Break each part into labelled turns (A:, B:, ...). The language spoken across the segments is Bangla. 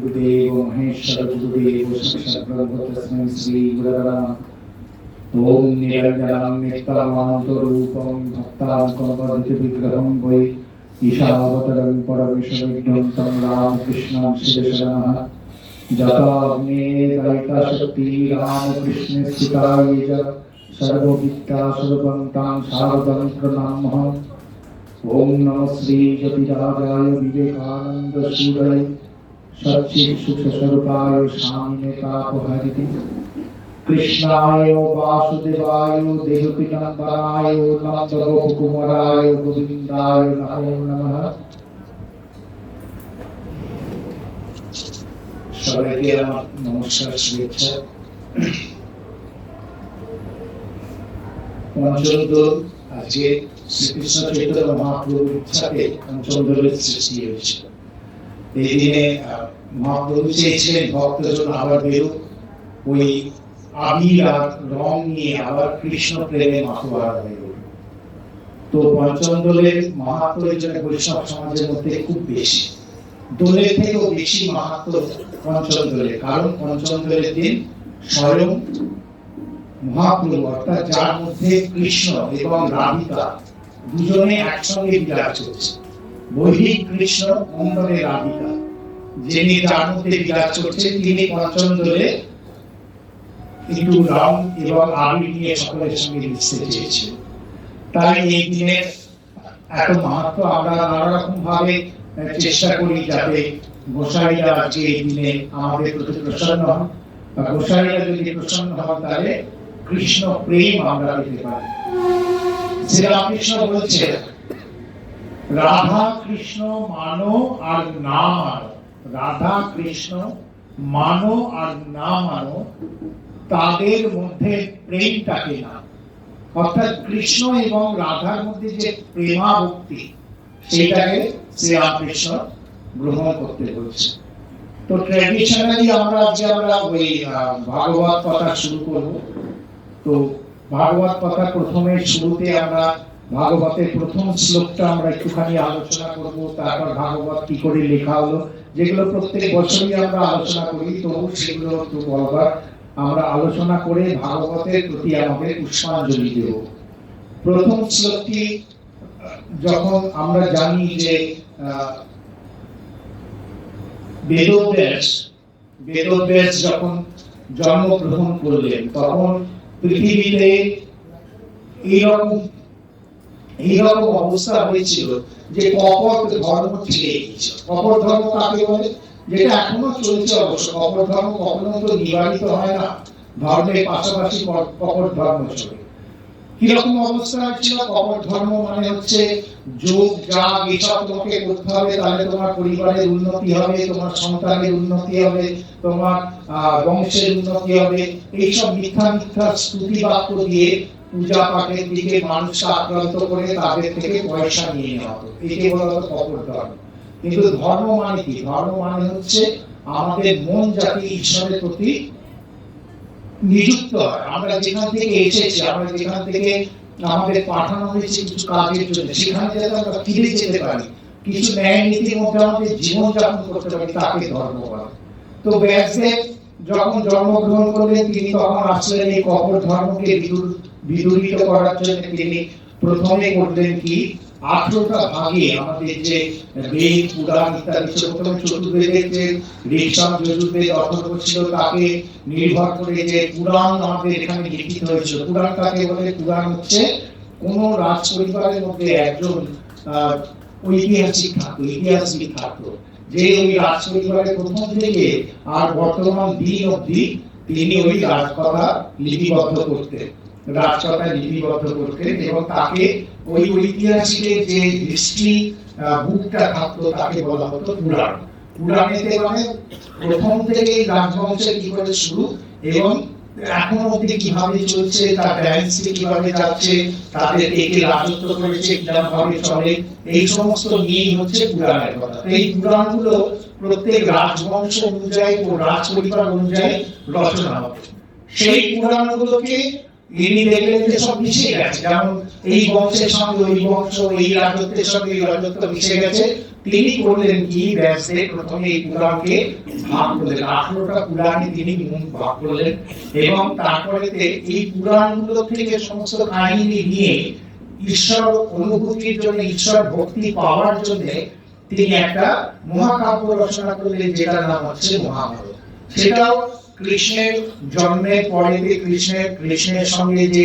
A: गुरुदेव महेश्वर गुरुदेव साक्षात् ब्रह्म तस्मै श्री गुरवे नमः। ओम निरंजनं नित्यमनन्तरूपं भक्तानां विग्रहं वै ईशावतरं परमेश्वरं तं रामकृष्णं शिरसनः जताग्नेयदयिता शक्ति रामकृष्णे स्थिताय च सर्वविद्या सर्वं शारदं प्रणमामः। ओम नमः श्री जतिराजाय विवेकानंद सूरय सच्चिद सुख स्वरूपाय स्वामिने तापहरिति कृष्णाय वासुदेवाय देवकीनंदनाय नंद गोपकुमाराय गोविंदाय नमो नमः। সবাইকে আমার নমস্কার শুভেচ্ছা। পঞ্চমদল আজকে শ্রীকৃষ্ণ চৈতন্য মহাপ্রভুর ইচ্ছাতে পঞ্চমদলের সৃষ্টি হয়েছিল। এই দিনে মহাপ্রভু চেয়েছিলেন ভক্তজন আবার বেরোক, ওই আবির আর রং নিয়ে আবার কৃষ্ণ প্রেমে মাতোয়ারা হয়ে গেল। তো পঞ্চম দলের মাহাত্ম বৈষ্ণব সমাজের মধ্যে খুব বেশি, দোলের থেকেও বেশি মাহাত্ম পঞ্চম দলের। কারণ পঞ্চম দলের দিন স্বয়ং মহাপ্রভু অর্থাৎ যার মধ্যে কৃষ্ণ এবং রাধিকা দুজনে একসঙ্গে বিরাজ করছে। বৈদিক কৃষ্ণ, অন্দরে রাধিকা, যিনি যার মধ্যে বিরাজ করছেন তিনি পঞ্চম দলে একটু রং এবং আবির নিয়ে সকলের সঙ্গে মিশতে চেয়েছেন। তাই এই দিনের এত মাহাত্ম আমরা নানা রকম ভাবে চেষ্টা করি যাতে গোসাইরা আজকে এই দিনে আমাদের প্রতি প্রসন্ন হন, বা গোসাইরা যদি প্রসন্ন হন তাহলে কৃষ্ণ প্রেম আমরা পেতে পারি। শ্রীরামকৃষ্ণ বলছেন রাধা কৃষ্ণ মানো আর না মানো, রাধা কৃষ্ণ মানো আর না মানো, তাদের মধ্যে প্রেমটাকে না, অর্থাৎ কৃষ্ণ এবং রাধার মধ্যে যে প্রেমাভক্তি সেটাকে শ্রীরামকৃষ্ণ গ্রহণ করতে বলছে। তো ট্র্যাডিশনালি আমরা ওই ভাগবত কথা শুরু করব। তো ভাগবত কথা প্রথমে শুরুতে আমরা ভাগবতের প্রথম শ্লোকটা আমরা একটুখানি আলোচনা করব, তারপর ভাগবত কি করে লেখা হলো, যেগুলো প্রত্যেক বছরই আমরা আলোচনা করি, তবু সেগুলো একটু বলবার আমরা আলোচনা করে ভাগবতের প্রতি আমাদের পুষ্পাঞ্জলি দেব। প্রথম শ্লোকটি যখন আমরা জানি যে বেদব্যাস যখন জন্মগ্রহণ করলেন তখন পৃথিবীতে এইরকম অবস্থা হয়েছিল যে কপট ধর্ম ছিঁড়ে গিয়েছিল। কপট ধর্ম কাকে বলে? যেটা এখনো চলছে অবশ্য। কপট ধর্ম কখনো তো নিবারিত হয় না, ধর্মের পাশাপাশি কপট ধর্ম চলে। কিরকম অবস্থা ছিল? কপট ধর্ম মানে হচ্ছে যোগ যাগ এসব তোমাকে করতে হবে, তাহলে তোমার পরিবারের উন্নতি হবে, তোমার সন্তানের উন্নতি হবে, তোমার বংশের উন্নতি হবে। এইসব মিথ্যা মিথ্যা স্তুতি বাক্য দিয়ে পূজা পাঠের দিকে মানুষকে আক্রান্ত করে তাদের থেকে পয়সা নিয়ে নেওয়া হতো। একে বলা হতো কপট ধর্ম। কিন্তু ধর্ম মানে কি? ধর্ম মানে হচ্ছে আমাদের মন যাতে ঈশ্বরের প্রতি নিযুক্ত হয়। আমরা যেখান থেকে এসেছি, আমরা যেখান থেকে আমাদের পাঠানো হয়েছে কিছু কাজের জন্য, সেখানে যাতে আমরা ফিরে যেতে পারি, কিছু ন্যায় নীতির মধ্যে আমাদের জীবন যাপন করতে পারি, তাকে ধর্ম বলে। তো ব্যাসদেব যখন জন্মগ্রহণ করলেন তিনি তখন আসলেন এই কপট ধর্মকে বিদূরিত করার জন্য। তিনি প্রথমে করলেন কি, 18টা ভাগে আমাদের যে বেদ পুরাণ ইত্যাদি ছিল, প্রথমে চতুর্বেদের যে ঋক্সাম যজুর্বেদ অথর্ব ছিল তাকে নির্ভর করে যে পুরাণ আমাদের এখানে লিখিত হয়েছিল। পুরাণ কাকে বলে? পুরাণ হচ্ছে কোন রাজ পরিবারের মধ্যে একজন ঐতিহাসিক থাকতো, যে ওই রাজ পরিবারের প্রথম থেকে আর বর্তমান দিন অবধি তিনি ওই রাজকথা লিপিবদ্ধ করতেন, এবং তাকে ওই ঐতিহাসিকের যে হিস্ট্রি বুকটা থাকতো তাকে বলা হতো পুরাণ। পুরাণেতে মানে প্রথম থেকে রাজবংশের কি করে শুরু এবং এখন অবধি কিভাবে চলছে, তার ডাইনেস্টি কিভাবে যাচ্ছে, তাদের একে রাজত্ব করেছে কিভাবে চলে, এই সমস্ত নিয়েই হচ্ছে পুরাণের কথা। এই পুরাণগুলো প্রত্যেক রাজবংশ অনুযায়ী ও রাজ পরিবার অনুযায়ী রচনা হবে। সেই পুরাণগুলোকে ইনি দেখলেন যে সব মিশে গেছে, যেমন এই বংশের সঙ্গে ওই বংশ, এই রাজত্বের সঙ্গে এই রাজত্ব মিশে গেছে, তিনি করলেন কি, ব্যাসদেব প্রথমে এই পুরাণকে ভাগ করলেন, 18টা পুরাণে তিনি ভাগ করলেন, এবং তারপরে এই পুরাণগুলো থেকে সমস্ত কাহিনী নিয়ে ঈশ্বর অনুভূতির জন্য, ঈশ্বর ভক্তি পাওয়ার জন্য তিনি একটা মহাকাব্য রচনা করলেন, যেটার নাম হচ্ছে মহাভারত। সেটাও কৃষ্ণের জন্মের পরে কৃষ্ণের সঙ্গে যে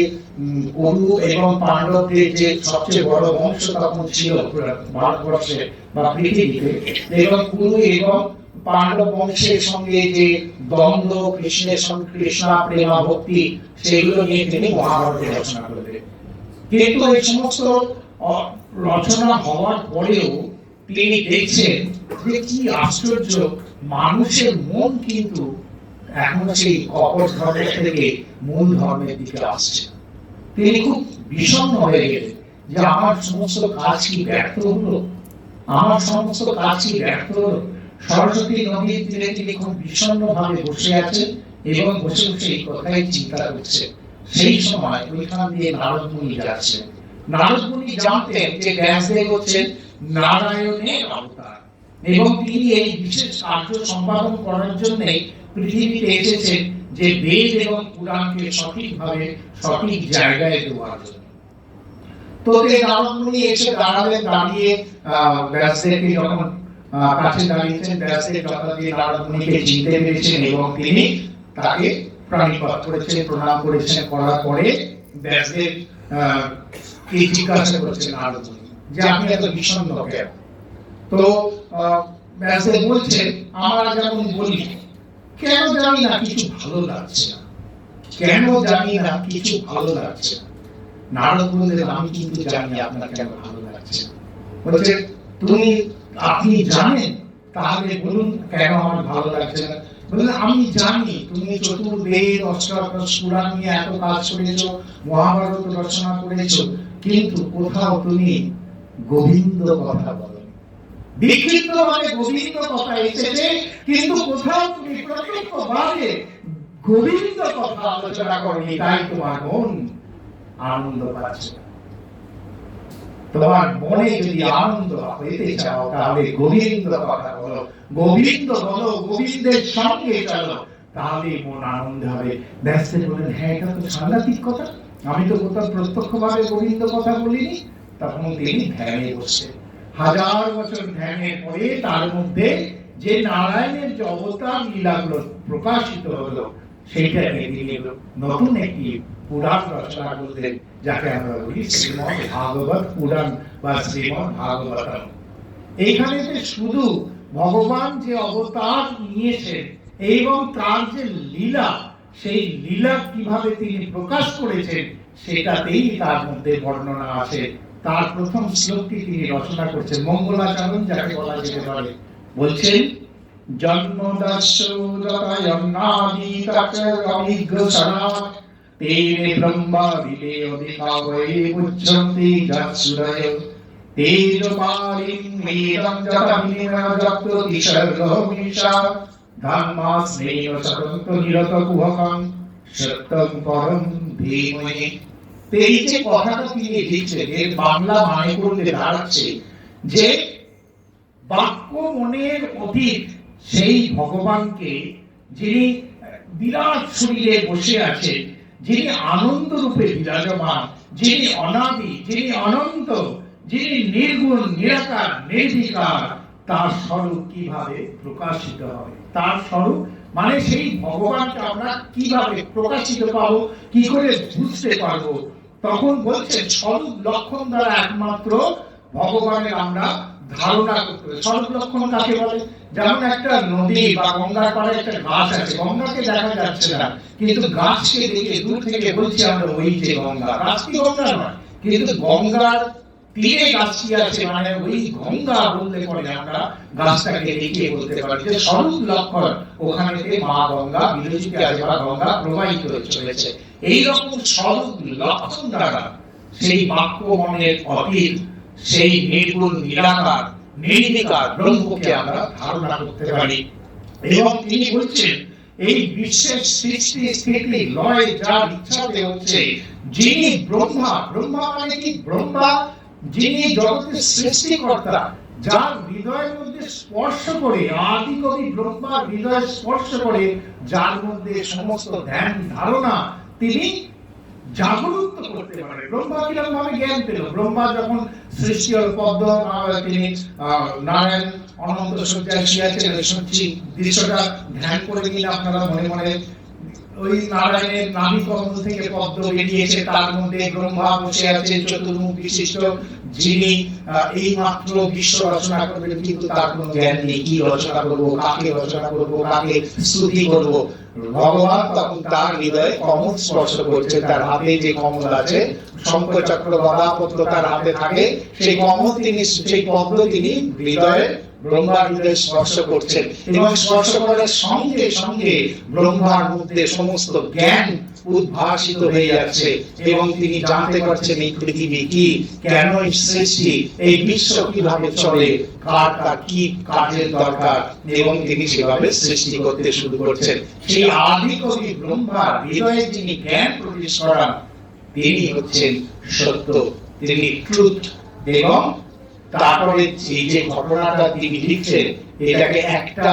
A: কুরু এবং পাণ্ডবদের যে সবচেয়ে বড় বংশ তখন ছিল ভারতবর্ষে বা পৃথিবীতে, এবং কুরু এবং পাণ্ডব বংশের সঙ্গে যে দ্বন্দ্ব, কৃষ্ণের সঙ্গে কৃষ্ণা প্রেমা ভক্তি, সেগুলো নিয়ে তিনি মহাভারত রচনা করলেন। কিন্তু এই সমস্ত রচনা হওয়ার পরেও তিনি দেখছেন যে কি আশ্চর্য, মানুষের মন কিন্তু এখন সেই কপট ধর্মের থেকে মূল ধর্মের দিকে আসছে। তিনি খুব বিষণ্ণ হয়ে গেলেন যে আমার সমস্ত কাজ কি ব্যর্থ হলো, আমার সমস্ত কাজ কি ব্যর্থ হলো। সরস্বতী নদীর তীরে তিনি খুব বিষণ্ণ ভাবে বসে আছেন এবং বসে বসে এই কথাই চিন্তা করছে। সেই সময় ওইখান দিয়ে নারদ মুনি যাচ্ছেন। নারদ মুনি জানতেন যে ব্যাসদেব হচ্ছেন নারায়ণের অবতার, এবং তিনি এই বিশেষ কার্য সম্পাদন করার জন্য পৃথিবীতে এসেছেন, যে বেদ এবং পুরাণকে সঠিকভাবে সঠিক জায়গায় দেওয়ার জন্য। তো নারদ মুনি এসে দাঁড়ালেন, দাঁড়িয়ে ব্যাসদেবকে যখন কাছে দাঁড়িয়েছেন, ব্যাসদেব যথারীতি নারদ মুনিকে চিনতে পেরেছেন এবং তিনি তাকে প্রণিপাত করেছেন, প্রণাম করেছেন। করার পরে ব্যাসদেব কি জিজ্ঞাসা করেছেন নারদ মুনি যে আপনি এত বিষণ্ণ কেন? তো ব্যাসদেব বলছেন, আমরা যেমন বলি, কেন জানি না কিছু ভালো লাগছে না, কেন জানি না কিছু ভালো লাগছে না। নারদ বললেন, আমি কিন্তু জানি আপনার কেন ভালো লাগছে না। বলছে, আপনি জানেন, তাহলে বলুন কেন আমার ভালো লাগছে না। বললেন, আমি জানি তুমি চতুর্বেদ অষ্টাদশ পুরাণ নিয়ে এত কাজ করেছো, মহাভারত রচনা করেছো, কিন্তু কোথাও তুমি গোবিন্দ কথা বলো। বিক্ষিপ্ত ভাবে গোবিন্দ কথা এসেছে, কিন্তু কোথাও তুমি প্রত্যক্ষভাবে গোবিন্দ কথা আলোচনা করনি, তাই তোমার মন আনন্দ পাচ্ছে। তোমার মনে যদি আনন্দ পেতে চাও, তাহলে গোবিন্দ কথা বলো, গোবিন্দ বলো, গোবিন্দের সঙ্গে চলো, তাহলে মন আনন্দ হবে। ব্যাসদেব বলেন, হ্যাঁ, এটা তো সাংঘাতিক কথা, আমি তো কোথাও প্রত্যক্ষভাবে গোবিন্দ কথা বলিনি। তখন তিনি ধ্যানে বসছেন। 1000 বছর ধ্যানের পরে তার মধ্যে যে নারায়ণের যে অবতার লীলাগুলো প্রকাশিত হলো, সেইটা নিয়ে নতুন একটি পুরাণ রচনা করলেন, যাকে আমরা বলি শ্রীমদ্ ভাগবত পুরাণ বা শ্রীমদ্ ভাগবতম। এইখানে শুধু ভগবান যে অবতার নিয়েছেন এবং তার যে লীলা, সেই লীলা কিভাবে তিনি প্রকাশ করেছেন, সেটাতেই তার মধ্যে বর্ণনা আছে। তার প্রথম শ্লোকটি তিনি রচনা করছেন, মঙ্গলাচরণ যাকে বলা যেতে পারে। বলছেন, জন্মদাস্য যথায়ন্নাদি তৎ অভিজ্ঞ সনাত তেনে ব্রহ্মা বিলে অধিকাবয়ে উচ্চন্তি যৎসুরয় তেজপালিং মেদং যথা বিনিময় যত বিসর্গ মিশা ধর্মাস্মেয় সতন্ত নিরত কুহকং সত্যং পরম ধীমহি। এই যে কথাটা তিনি লিখছেন, এর বাংলা মানে করতে দাঁড়াচ্ছে যে বাক্য মনের অতীত সেই ভগবানকে, যিনি বিরাট শরীরে বসে আছেন, যিনি আনন্দ রূপে বিরাজমান, যিনি অনাদি, যিনি অনন্ত, যিনি নির্গুণ, নিরাকার, নির্বিকার, তার স্বরূপ কিভাবে প্রকাশিত হবে। তার স্বরূপ মানে সেই ভগবানকে আমরা কিভাবে প্রকাশিত পাবো, কি করে বুঝতে পারবো। তখন বলছেন, স্বরূপ লক্ষণ দ্বারা একমাত্র ভগবানের আমরা ধারণা করতে হবে। স্বরূপ লক্ষণ কাকে বলে? যেমন একটা নদী বা গঙ্গার পাড়ে একটা গাছ আছে, গঙ্গাকে দেখা যাচ্ছে না, কিন্তু গাছকে দেখে দূর থেকে বলছি আমরা ওই যে গঙ্গা। গাছটি গঙ্গা নয়, কিন্তু গঙ্গার তীরে গাছটি আছে, মানে ওই গঙ্গা বললে পরে আমরা গাছটাকে দেখিয়ে বলতে পারি যে স্বরূপ লক্ষণ ওখানে মা গঙ্গা বিরোচিত আছে বা গঙ্গা প্রবাহিত হয়ে চলেছে। এইরকম স্বরূপ লক্ষণ দ্বারা সেই বাক্য মনের অতীত, সেই নির্গুণ, নিরাকার, নির্বিকার ব্রহ্মকে আমরা ধারণা করতে পারি। এবং তিনি বলছেন, এই বিশ্বের সৃষ্টি স্থিতি লয় যার ইচ্ছাতে হচ্ছে, যিনি ব্রহ্মা, ব্রহ্মা মানে কি? ব্রহ্মা যিনি জগতের সৃষ্টিকর্তা,
B: যার হৃদয়ের মধ্যে স্পর্শ করে, আদি কবি ব্রহ্মার হৃদয় স্পর্শ করে, যার মধ্যে সমস্ত ধ্যান ধারণা তিনি জাগরুক করতে পারে। ব্রহ্মা কিরকম ভাবে জ্ঞান পেল? ব্রহ্মা যখন সৃষ্টি হল, পদ্ম তিনি নারায়ণ অনন্ত শয্যায় শুয়েছেন, দৃশ্যটা ধ্যান করে নিন আপনারা মনে মনে। ওই নারায়ণের নাভি কমল থেকে পদ্ম বেরিয়েছে, তার মধ্যে ব্রহ্মা বসে আছেন চতুর্মুখ বিশিষ্ট, যিনি এই মাত্র বিশ্ব রচনা করবেন, কিন্তু তার কোনো জ্ঞান নেই। কি রচনা করবো, কাকে রচনা করবো, কাকে স্তুতি করবো। ভগবান তখন তার হৃদয়ে কমল স্পর্শ করছে। তার হাতে যে কমল আছে, শঙ্খ চক্র গদা পদ্ম তার হাতে থাকে, সেই কমল তিনি, সেই পদ্ম তিনি হৃদয়ে, ব্রহ্মার হৃদয়ে স্পর্শ করছেন। এবং স্পর্শ করার সঙ্গে সঙ্গে ব্রহ্মার মধ্যে সমস্ত জ্ঞান উদ্ভাসিত হয়ে যাচ্ছে এবং তিনি জানতে পারছেন এই পৃথিবী কি, কেন এই সৃষ্টি, এই বিশ্ব কিভাবে চলে, কার কার কি কাজের দরকার, এবং তিনি সেভাবে সৃষ্টি করতে শুরু করছেন। সেই আদি কবি ব্রহ্মার হৃদয়ে যিনি জ্ঞান প্রবেশ করান, তিনি হচ্ছেন সত্য, তিনি ট্রুথ। এবং তারপরে এই যে ঘটনাটা তিনি লিখছেন, এটাকে একটা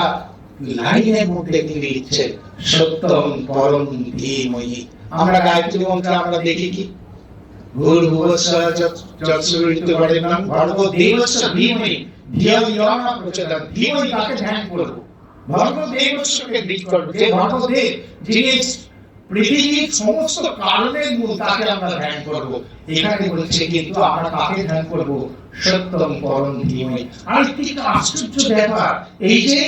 B: লাইনের মধ্যে তিনি লিখছেন, সত্যম পরম ধীমহি। আমরা গায়ত্রী মন্ত্রে আমরা দেখি কি, ভূর্ভুবস্সুঃ তৎসবিতুর্বরেণ্যং ভর্গো দেবস্য ধীমহি ধিয়া ইয়ো ন প্রচোদয়াৎ। ধীমহি কাকে ধ্যান করব? ভর্গো দেবস্যকে ধ্যান করব। যে ভর্গো দেব, যিনি পৃথিবীর সমস্ত কারণের মূল, তাকে আমরা ধ্যান করব। এখানে বলছে কিন্তু আমরা কাকে ধ্যান করব? সত্যম পরম ধীমহি। আর একটি আশ্চর্য ব্যাপার, এই যে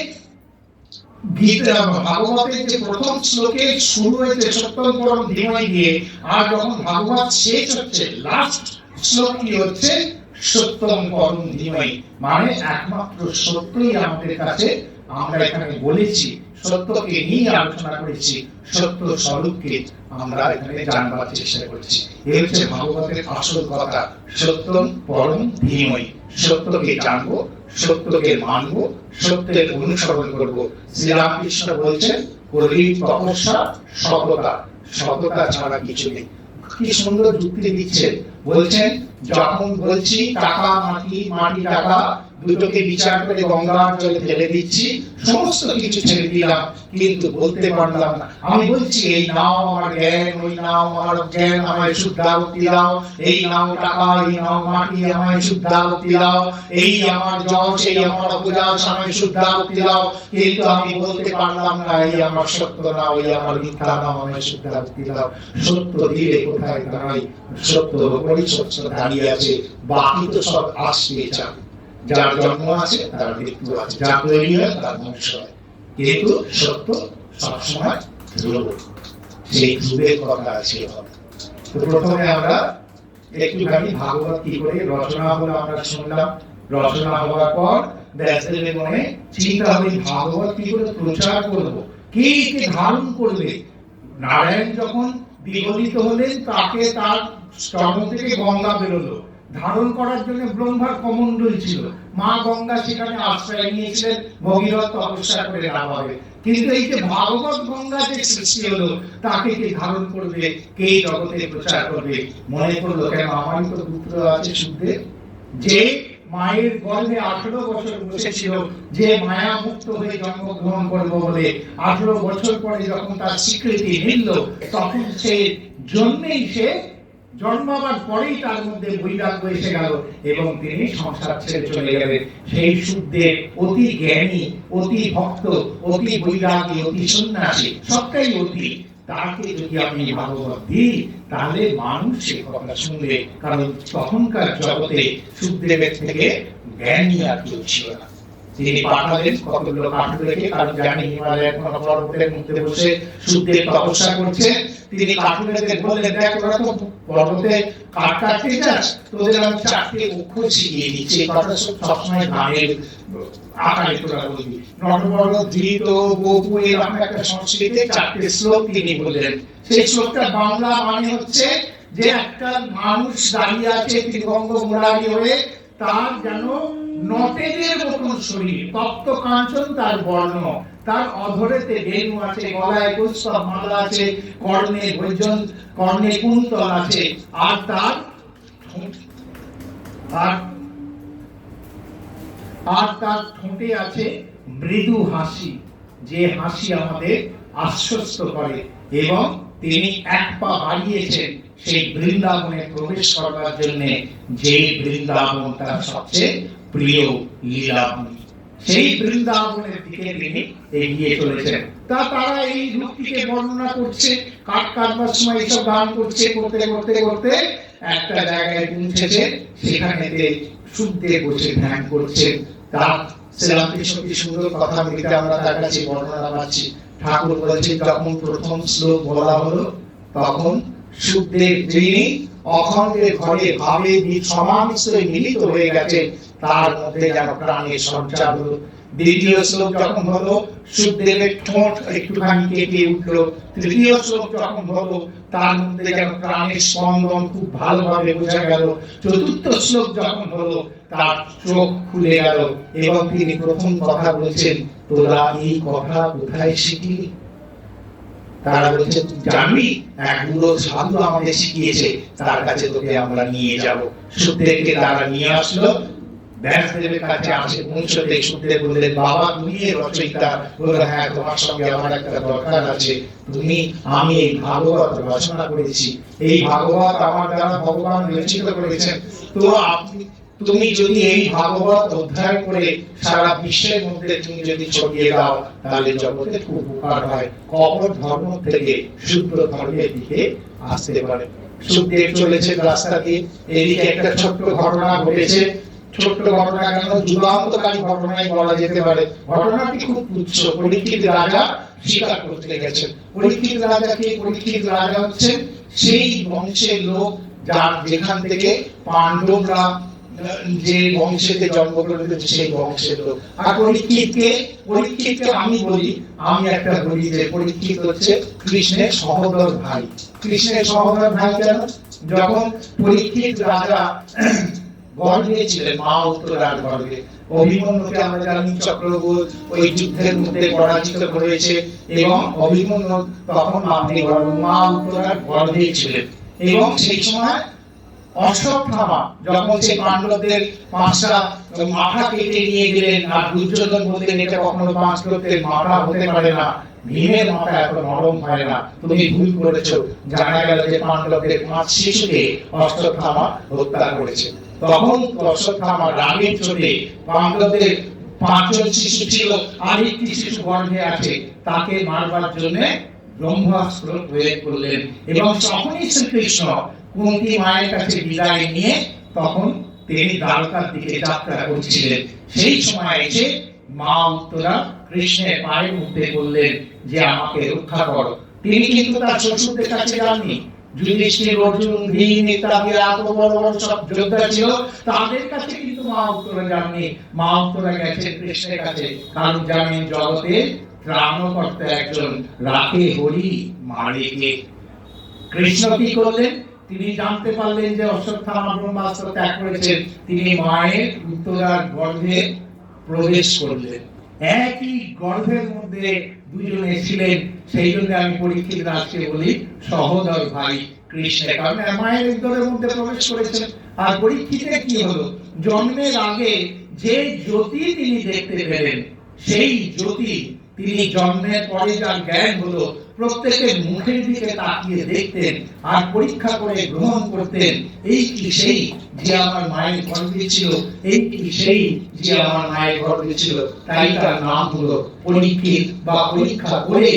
B: গীতা ভাগবতের যে প্রথম শ্লোকে শুরু হয়েছে সত্যম পরম ধীমহি দিয়ে, আর যখন ভাগবত শেষ হচ্ছে, লাস্ট শ্লোক কি হচ্ছে? সত্যম পরম ধীমহি। মানে একমাত্র সত্যই আমাদের কাছে, আমরা এখানে বলেছি সত্যকে নিয়ে আলোচনা করেছি, সত্য স্বরূপকে আমরা এখানে জানবার চেষ্টা করছি। এই হচ্ছে ভাগবতের আসল কথা, সত্যম পরম ধীমহি। সত্যকে জানবো, সত্যকে মানবো, সত্যের অনুসরণ করব। শ্রীরামকৃষ্ণ বলছেন, কলির তপস্যা সততা, সততা ছাড়া কিছু নেই। কি সুন্দর যুক্তি দিচ্ছেন, বলছেন যখন বলছি টাকা মাটি, মাটি টাকা দুটোকে বিচার করে গঙ্গার জলে ফেলে দিচ্ছি, সমস্ত কিছু ছেড়ে দিলাম, কিন্তু বলতে পারলাম না। আমি বলছি এই নাও আমার জ্ঞান, ওই নাও আমার জ্ঞান, আমায় শুদ্ধাবতী দাও, এই নাও টাকা, এই নাও মাটি, আমায় শুদ্ধাবতী দাও, এই আমার যশ, এই আমার অপযশ, আমায় শুদ্ধাবতী দাও, কিন্তু আমি বলতে পারলাম না এই আমার সত্য না, ওই আমার মিথ্যা না, আমায় শুদ্ধাবতী দাও। সত্য দিলে কোথায় দাঁড়াই? সত্য ওপরই সত্য দাঁড়িয়ে আছে, বাকি তো সব আসবে যাবে। যার জন্ম আছে তার মৃত্যু আছে, যার তৈরি হয় তার ধ্বংস হয়, কিন্তু সত্য সবসময় ধ্রুব। সেই ধ্রুবের কথা আছে। তো প্রথমে আমরা একটুখানি ভাগবত কি করে রচনা হলো আমরা শুনলাম। রচনা হওয়ার পর ব্যাসদেবের মনে চিন্তা হলো ভাগবত কি করে প্রচার করব, কে কে ধারণ করবে। নারায়ণ যখন বিগলিত হলেন, তাকে তার চরণ থেকে গঙ্গা বেরোলো, ধারণ করার জন্য ব্রহ্মার কমণ্ডল ছিল, মা গঙ্গা সেখানে আশ্রয় নিয়েছিলেন ভগীরথ তপস্যা করে নামাবে। কিন্তু এই যে ভাগবত গঙ্গা যে সৃষ্টি হলো, তাকে কে ধারণ করবে, কে জগতে প্রচার করবে? মনে করলো কেন আমারই তো পুত্র আছে সুখদেব, যে মায়ের গর্ভে 18 বছর বসেছিল, যে মায়া মুক্ত হয়ে জন্মগ্রহণ করবো বলে 18 বছর পরে যখন তার স্বীকৃতি মিলল, তখন সে জন্মেই, সে জন্মাবার পরেই তার মধ্যে বৈরাগ্য এসে গেল এবং তিনি সংসার ছেড়ে চলে গেলেন। সেই সুখদেব অতি জ্ঞানী, অতি ভক্ত, অতি বৈরাগী, অতি সন্ন্যাসী, সবটাই অতি। তাকে যদি আমি ভাগবত দিই, তাহলে মানুষ সে কথা শুনবে, কারণ তখনকার জগতে সুখদেবের থেকে জ্ঞানী আর কেউ ছিল না। তিনি পাঠালেন কতগুলো কাঠুর রেখে, কারণ জানি হিমালয়ের কোন পর্বতের মধ্যে বসে সুখদেব তপস্যা করছে। তিনি কাঠুরেদের বললেন, দেখ ওরা তো পর্বতে কাঠ কাটতে চাস, তোদের আমি 4টে অক্ষর শিখিয়ে দিচ্ছি। এই কথা সবসময় গানের আকারে তোরা বলবি। নটবর, ধৃত, গোপু, এরকম একটা সংস্কৃতে 4টে শ্লোক তিনি বললেন। সেই শ্লোকটা বাংলা মানে হচ্ছে যে একটা মানুষ দাঁড়িয়ে আছে ত্রিভঙ্গ মুরারি হয়ে, তার যেন নটেদের মতন শরীর, তপ্ত কাঞ্চন তার বর্ণ, তার অধরেতে বেণু আছে, গলায় কৌস্তব মালা আছে, কর্ণে বৈজন, কর্ণে কুন্তল আছে, আর তার আর তার ঠোঁটে আছে মৃদু হাসি, যে হাসি আমাদের আশ্বস্ত করে। এবং তিনি এক পা বাড়িয়েছেন সেই বৃন্দাবনে প্রবেশ করবার জন্য, যে বৃন্দাবন তার সবচেয়ে প্রিয় লীলাভূমি। সেই বৃন্দাবনের দিকে তিনি এগিয়ে চলেছেন। তারা এই রূপটিকে বর্ণনা করছে, কাঠ কাটবার সময় এইসব গান করছে, করতে করতে করতে একটা জায়গায় পৌঁছেছে, সেখানেতে সুখদেব বসে ধ্যান করছেন। তার শ্রীরামকৃষ্ণ কি সুন্দর কথা বলতে আমরা তার কাছে বর্ণনা পাচ্ছি। ঠাকুর বলছেন, যখন প্রথম শ্লোক বলা হলো, তখন সুখদেব যিনি অখণ্ডের ঘরে ভাবে সমাবেশে মিলিত হয়ে গেছে, তার মধ্যে যেন প্রাণের সঞ্চার হলো। দ্বিতীয় শ্লোক যখন হলো, সুখদেবের ঠোঁট একটুখানি কেঁপে উঠলো। তৃতীয় শ্লোক যখন হলো, তার মধ্যে যেন প্রাণের স্পন্দন খুব ভালোভাবে বোঝা গেল। চতুর্থ শ্লোক যখন হলো, তার চোখ খুলে গেল এবং তিনি প্রথম কথা বলছেন, তোরা এই কথা কোথায় শিখলি? তারা বলছে, জানবি, এক বুড়ো সাধু আমাদের শিখিয়েছে, তার কাছে তোকে আমরা নিয়ে যাব। সুখদেবকে তারা নিয়ে আসলো। ব্যাসদেবের কাছে আসে পৌঁছতে সুখদেব বললেন, বাবা তুমি এর রচয়িতা? বললেন, হ্যাঁ, তোমার সঙ্গে আমার একটা দরকার আছে। আমি এই ভাগবত রচনা করেছি, এই ভাগবত আমার দ্বারা ভগবান রচিত করেছেন। তো তুমি যদি এই ভাগবত অধ্যয়ন করে সারা বিশ্বের মধ্যে তুমি যদি ছড়িয়ে দাও, তাহলে জগতে খুব উপকার হয়, কপট ধর্ম থেকে শুদ্ধ ধর্মের দিকে আসতে পারে। সুখদেব চলেছে রাস্তা দিয়ে, এদিকে একটা ছোট্ট ঘটনা ঘটেছে। ছোট্ট ঘটনা কেন, যুগান্তকারী ঘটনাই বলা যেতে পারে। ঘটনাটি খুব তুচ্ছ। পরীক্ষিত রাজা শিকার করতে গেছেন। পরীক্ষিত রাজা হচ্ছে সেই বংশের লোক যার যেখান থেকে পাণ্ডবরা যে বংশেতে জন্মগ্রহণ করেছে, সেই বংশের লোক। আর পরীক্ষিতকে আমি একটা বলি যে পরীক্ষিত হচ্ছে কৃষ্ণের সহোদর ভাই। কৃষ্ণের সহোদর ভাই কেন? যখন পরীক্ষিত রাজা গর্ভে ছিলেন, মা উত্তরার গর্ভে, অভিমন্যুকে আমরা জানি চক্রবর্তী ওই যুদ্ধের মধ্যে পরাজিত করেছে এবং অভিমন্যু তখন মা উত্তরার গর্ভে ছিলেন। এবং সেই সময় অশ্বত্থামা যখন সেই পাণ্ডবদের 5টা মাথা কেটে নিয়ে গেলেন, আর দুর্যোধন বললেন, এটা কখনো পাণ্ডবদের মাথা হতে পারে না, ভীমের মাথা এত নরম হয় না, তুমি ভুল করেছো। জানা গেল যে পাণ্ডবদের 5 শিশুকে অশ্বত্থামা হত্যা করেছে। তখন অশ্বত্থামা রাগের চোটে, পাণ্ডবদের 5 জন শিশু ছিল, আর একটি শিশু গর্ভে আছে, তাকে মারবার জন্য ব্রহ্মাস্ত্র প্রয়োগ করলেন। এবং তখনই শ্রীকৃষ্ণ কুন্তী মায়ের কাছে বিদায় নিয়ে তখন তিনি দ্বারকার দিকে যাত্রা করছিলেন। সেই সময় এসে মা উত্তরা কৃষ্ণের পায়ের মধ্যে বললেন যে আমাকে রক্ষা করো। তিনি কিন্তু তার শ্বশুরদের কাছে যাননি। যুধিষ্ঠির, অর্জুন, ভীম ইত্যাদি এত বড় বড় সব যোদ্ধা ছিল, তাদের কাছে কিন্তু মা উত্তরা যাননি। মা উত্তরা গেছেন কৃষ্ণের কাছে, কারণ জানেন জগতে ত্রাণকর্তা একজন, রাখে হরি মারে কে। কৃষ্ণ কি করলেন? তিনি জানতে পারলেন যে অশ্বত্থামা ব্রহ্মাস্ত্র ত্যাগ করেছেন, তিনি মায়ের উত্তরার গর্ভে প্রবেশ করলেন। একই গর্ভের মধ্যে দুজনে ছিলেন। সেই জন্য আমি পরীক্ষিত রাজকে বলি সহোদর ভাই কৃষ্ণের, কারণ মায়ের উদরের মধ্যে প্রবেশ করেছেন। আর পরীক্ষিতের কি হলো? জন্মের আগে যে জ্যোতি তিনি দেখতে পেলেন, সেই জ্যোতি তিনি জন্মের পরে যার জ্ঞান হলো, প্রত্যেকের মুখের দিকে তাকিয়ে দেখতেন আর পরীক্ষা করে গ্রহণ করতেন, এই কি সেই যে আমার মায়ের গর্ভে ছিল, এই কি সেই যে আমার মায়ের গর্ভে ছিল। তাই তার নাম হলো পরীক্ষিত, বা পরীক্ষা করে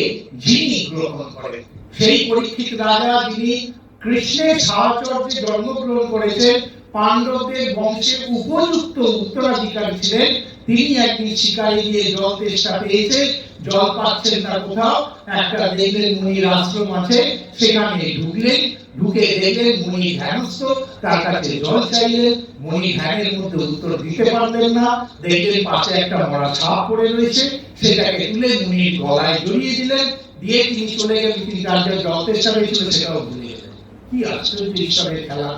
B: যিনি গ্রহণ করেন। সেই পরীক্ষিত রাজা যিনি কৃষ্ণের সাহচর্যে জন্মগ্রহণ করেছেন, পাণ্ডবদের বংশের উপযুক্ত উত্তরাধিকারী ছিলেন, তিনি একদিন শিকারে গিয়ে জল তেষ্টা পেয়েছে, জল পাচ্ছেন না কোথাও, একটা দেখলেন মুনির আশ্রম আছে, সেখানে ঢুকলেন। ঢুকে দেখলেন মুনি ধ্যানস্থ, তার কাছে জল চাইলেন। মুনি ধ্যানের মধ্যে উত্তর দিতে পারলেন না। দেখলেন পাশে একটা মরা ছাপ পড়ে রয়েছে, সেটাকে তুলে মুনির গলায় জড়িয়ে দিলেন, দিয়ে তিনি চলে গেলেন। তিনি তার যে জল তেষ্টা পেয়েছিল সেটাও ভুলে গেলেন। কি আশ্চর্য ঈশ্বরের খেলা!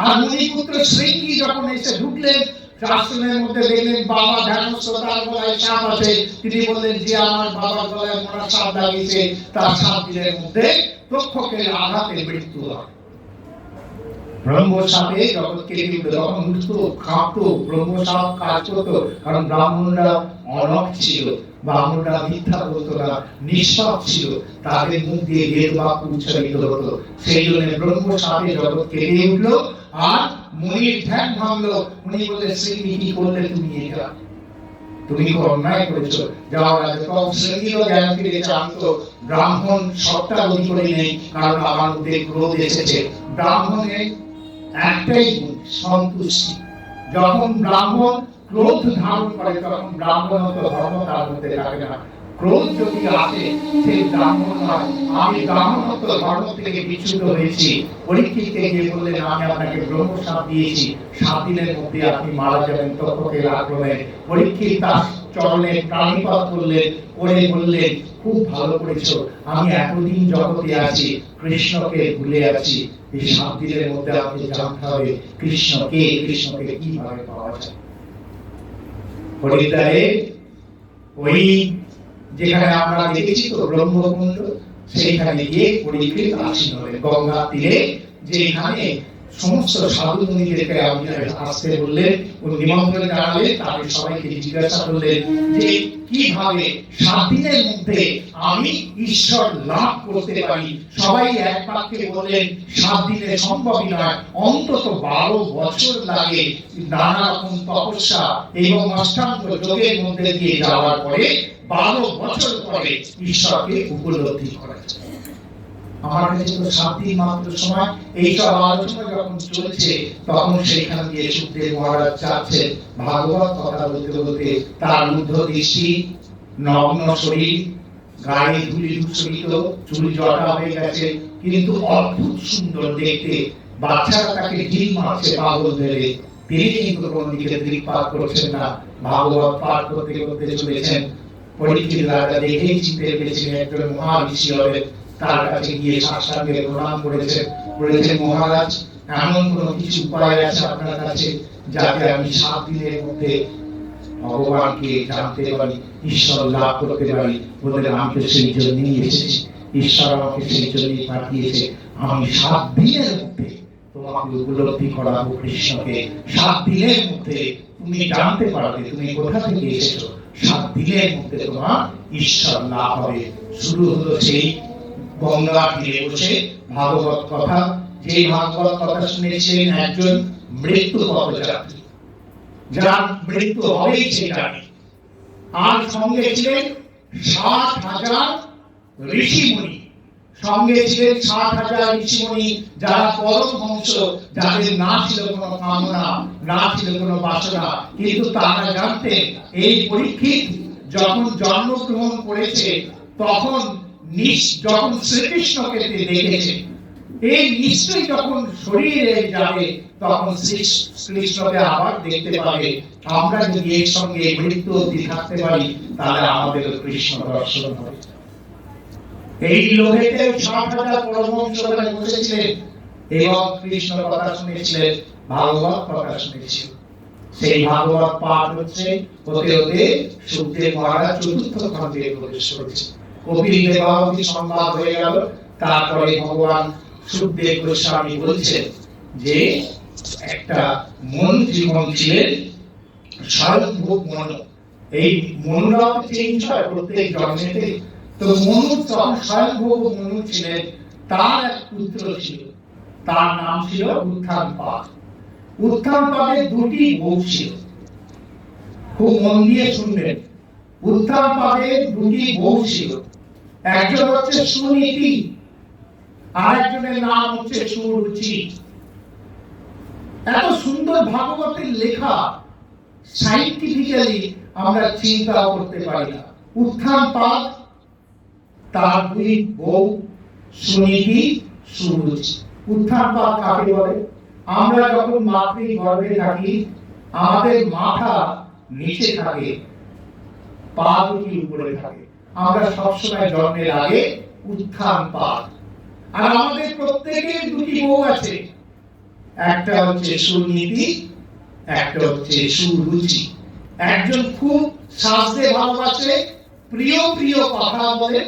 B: আর মুনিপুত্র শৃঙ্গি যখন এসে ঢুকলেন আশ্রমের মধ্যে, দেখলেন বাবা ধ্যানস্থ, তার গলায় সাপ আছে। তিনি বললেন যে আমার বাবার গলায় মরা সাপ লাগিয়েছে, তার 7 দিনের মধ্যে তক্ষকের আঘাতে মৃত্যু হয়। ব্রহ্মসাপে জগৎ কেঁপে উঠলো, যখন উঠতো কাঁপতো, ব্রহ্মসাপ কাজ করতো, কারণ ব্রাহ্মণরা অনক ছিল, ব্রাহ্মণরা মিথ্যা বলতো না, নিষ্পাপ ছিল, তাদের মুখ দিয়ে বেদ বাক্য উচ্চারিত হতো। সেই জন্য ব্রহ্মসাপে জগৎ কেঁপে উঠলো। আর মুনির ধ্যান ভাঙলো। উনি বললেন, শ্রী কি করলে তুমি এটা? তুমি তো অন্যায় করেছো, যাও রাজা। তখন শ্রীও জ্ঞান ফিরেছে, আমি তো ব্রাহ্মণ সবটা বলি করে নেই, কারণ আমার মধ্যে ক্রোধ এসেছে। ব্রাহ্মণের একটাই গুণ, সন্তুষ্টি। যখন ব্রাহ্মণ ক্রোধ ধারণ করে, তখন ব্রাহ্মণত্ব ধর্ম তার মধ্যে থাকে না। ক্রোধ যদি আসে, সেই ব্রাহ্মণ নয়। আমি ব্রাহ্মণত্ব ধর্ম থেকে বিচ্যুত হয়েছি। পরীক্ষিতকে গিয়ে বললেন, আমি আপনাকে ব্রহ্মশাপ দিয়েছি, 7 দিনের মধ্যে আপনি মারা যাবেন তক্ষকের আক্রমণে। পরীক্ষিত তার চরণে প্রাণিপাত করলেন, করে বললেন, খুব ভালো করেছো, আমি এতদিন জগতে আছি, কৃষ্ণকে ভুলে আছি। এই 7 দিনের মধ্যে আমাকে জানতে হবে কৃষ্ণকে, কৃষ্ণকে কিভাবে পাওয়া যায়। হরিদ্বারে ওই যেখানে আমরা দেখেছি তো ব্রহ্মকুণ্ড, সেইখানে গিয়ে পরীক্ষিত আসীন হলেন গঙ্গা তীরে, যেখানে সমস্ত সাধু মুনিদেরকে আসতে বললেন, নিমন্ত্রণ জানালেন। তাদের সবাইকে জিজ্ঞাসা করলেন যে কিভাবে 7 দিনের মধ্যে আমি ঈশ্বর লাভ করতে পারি। সবাই এক বাক্যে বললেন, 7 দিনে সম্ভবই নয়, অন্তত 12 বছর লাগে। নানা রকম তপস্যা এবং অষ্টাঙ্গ যোগের মধ্যে দিয়ে যাওয়ার পরে 12 বছর পরে ঈশ্বরকে উপলব্ধি করা যায়। আমার কাছে তো 7 দিন মাত্র সময়। এইসব আলোচনা যখন চলছে, তখন সেখান দিয়ে সুখদেব মহারাজ যাচ্ছেন, ভাগবত কথা বলতে বলতে তার ঊর্ধ্ব দৃষ্টি, নগ্ন শরীর, গায়ে ধুলি ধূসরিত, চুল জটা হয়ে গেছে, কিন্তু অদ্ভুত সুন্দর দেখতে। বাচ্চারা তাকে ঢিল মারছে পাগল ধরে, তিনি কিন্তু কোন দিকে দৃকপাত করছেন না, ভাগবত পাঠ করতে করতে চলেছেন। পরীক্ষিত রাজা দেখেই চিনতে পেরেছিলেন একজন মহাঋষি হবেন। তার কাছে গিয়ে সাষ্টাঙ্গে প্রণাম করেছেন, বলেছেন, মহারাজ, এমন কোন কিছু উপায় আছে আপনার কাছে যাতে আমি 7 দিনের মধ্যে ভগবানকে জানতে পারি, ঈশ্বর লাভ করতে পারি? বললেন, আমি তো সেই জন্যই এসেছি, ঈশ্বর আমাকে সেই জন্যই পাঠিয়েছে। আমি 7 দিনের মধ্যে তোমাকে উপলব্ধি করাবো কৃষ্ণকে। 7 দিনের মধ্যে তুমি জানতে পারবে তুমি কোথা থেকে এসেছো। 7 দিনের মধ্যে তোমার ঈশ্বর লাভ হবে। শুরু হলো সেই গঙ্গা তীরে বসে ভাগবত কথা। যে ভাগবত কথা শুনেছিলেন একজন মৃত্যু পথযাত্রী, যার মৃত্যু হবেই সে জানে। আর সঙ্গে ছিলেন 60,000 ঋষিমুনি, সঙ্গে ছিলেন 60,000 ঋষিমুনি, যারা পরমহংস, যাদের না ছিল কোনো কামনা, না ছিল কোনো বাসনা। কিন্তু তারা জানতেন এই পরীক্ষিত যখন জন্মগ্রহণ করেছে, তখন যখন শ্রীকৃষ্ণকে দেখেছে, এই নিশ্চয়ই যখন শরীরে যাবে, তখন শ্রীকৃষ্ণকে আবার দেখতে পাবে। আমরা যদি এর সঙ্গে মৃত্যু অবধি থাকতে পারি, তাহলে আমাদের কৃষ্ণ দর্শন হবে। এই লোভেতে 60,000 পরমহংস বসেছিলেন এবং কৃষ্ণ কথা শুনেছিলেন, ভাগবত কথা শুনেছিলেন। সেই ভাগবত পাঠ হচ্ছে, হতে হতে সুখদেব মহারাজ 4র্থ খণ্ডে প্রবেশ করেছে। কপিল দেবাবতী সংবাদ হয়ে গেল। তারপরে ভগবান সুখদেব গোস্বামী বলছেন যে একটা মনু জীবন ছিলেন স্বয়ংভূ মনু। এই মনুরা চেঞ্জ হয় প্রত্যেক জন্মেতে। তো মনু তখন স্বয়ংভূ মনু ছিলেন, তার এক পুত্র ছিল, তার নাম ছিল উত্থানপাদ। উত্থানপাদের 2টি বউ ছিল। খুব মন দিয়ে শুনবেন, উত্থানপাদের 2টি বউ ছিল। একজন হচ্ছে সুনীতি, আর একজনের নাম হচ্ছে সুরুচি। এত সুন্দর ভাগবতের লেখা সাইন্টিফিক্যালি আমরা চিন্তা করতে পারি না। উত্থানপাদ, তার 2 বউ সুনীতি, সুরুচি। উত্থানপাদ কাকে বলে? আমরা যখন মাতৃ গর্ভে থাকি, আমাদের মাথা নিচে থাকে, পা দুটি উপরে থাকে। আমরা সবসময় জন্মের আগে উত্থানপাদ। আর আমাদের প্রত্যেকের 2টি বউ আছে, একটা হচ্ছে সুনীতি, একটা হচ্ছে সুরুচি। একজন খুব শাস্ত্রে ভালোবাসে, প্রিয় প্রিয় কথা বলে,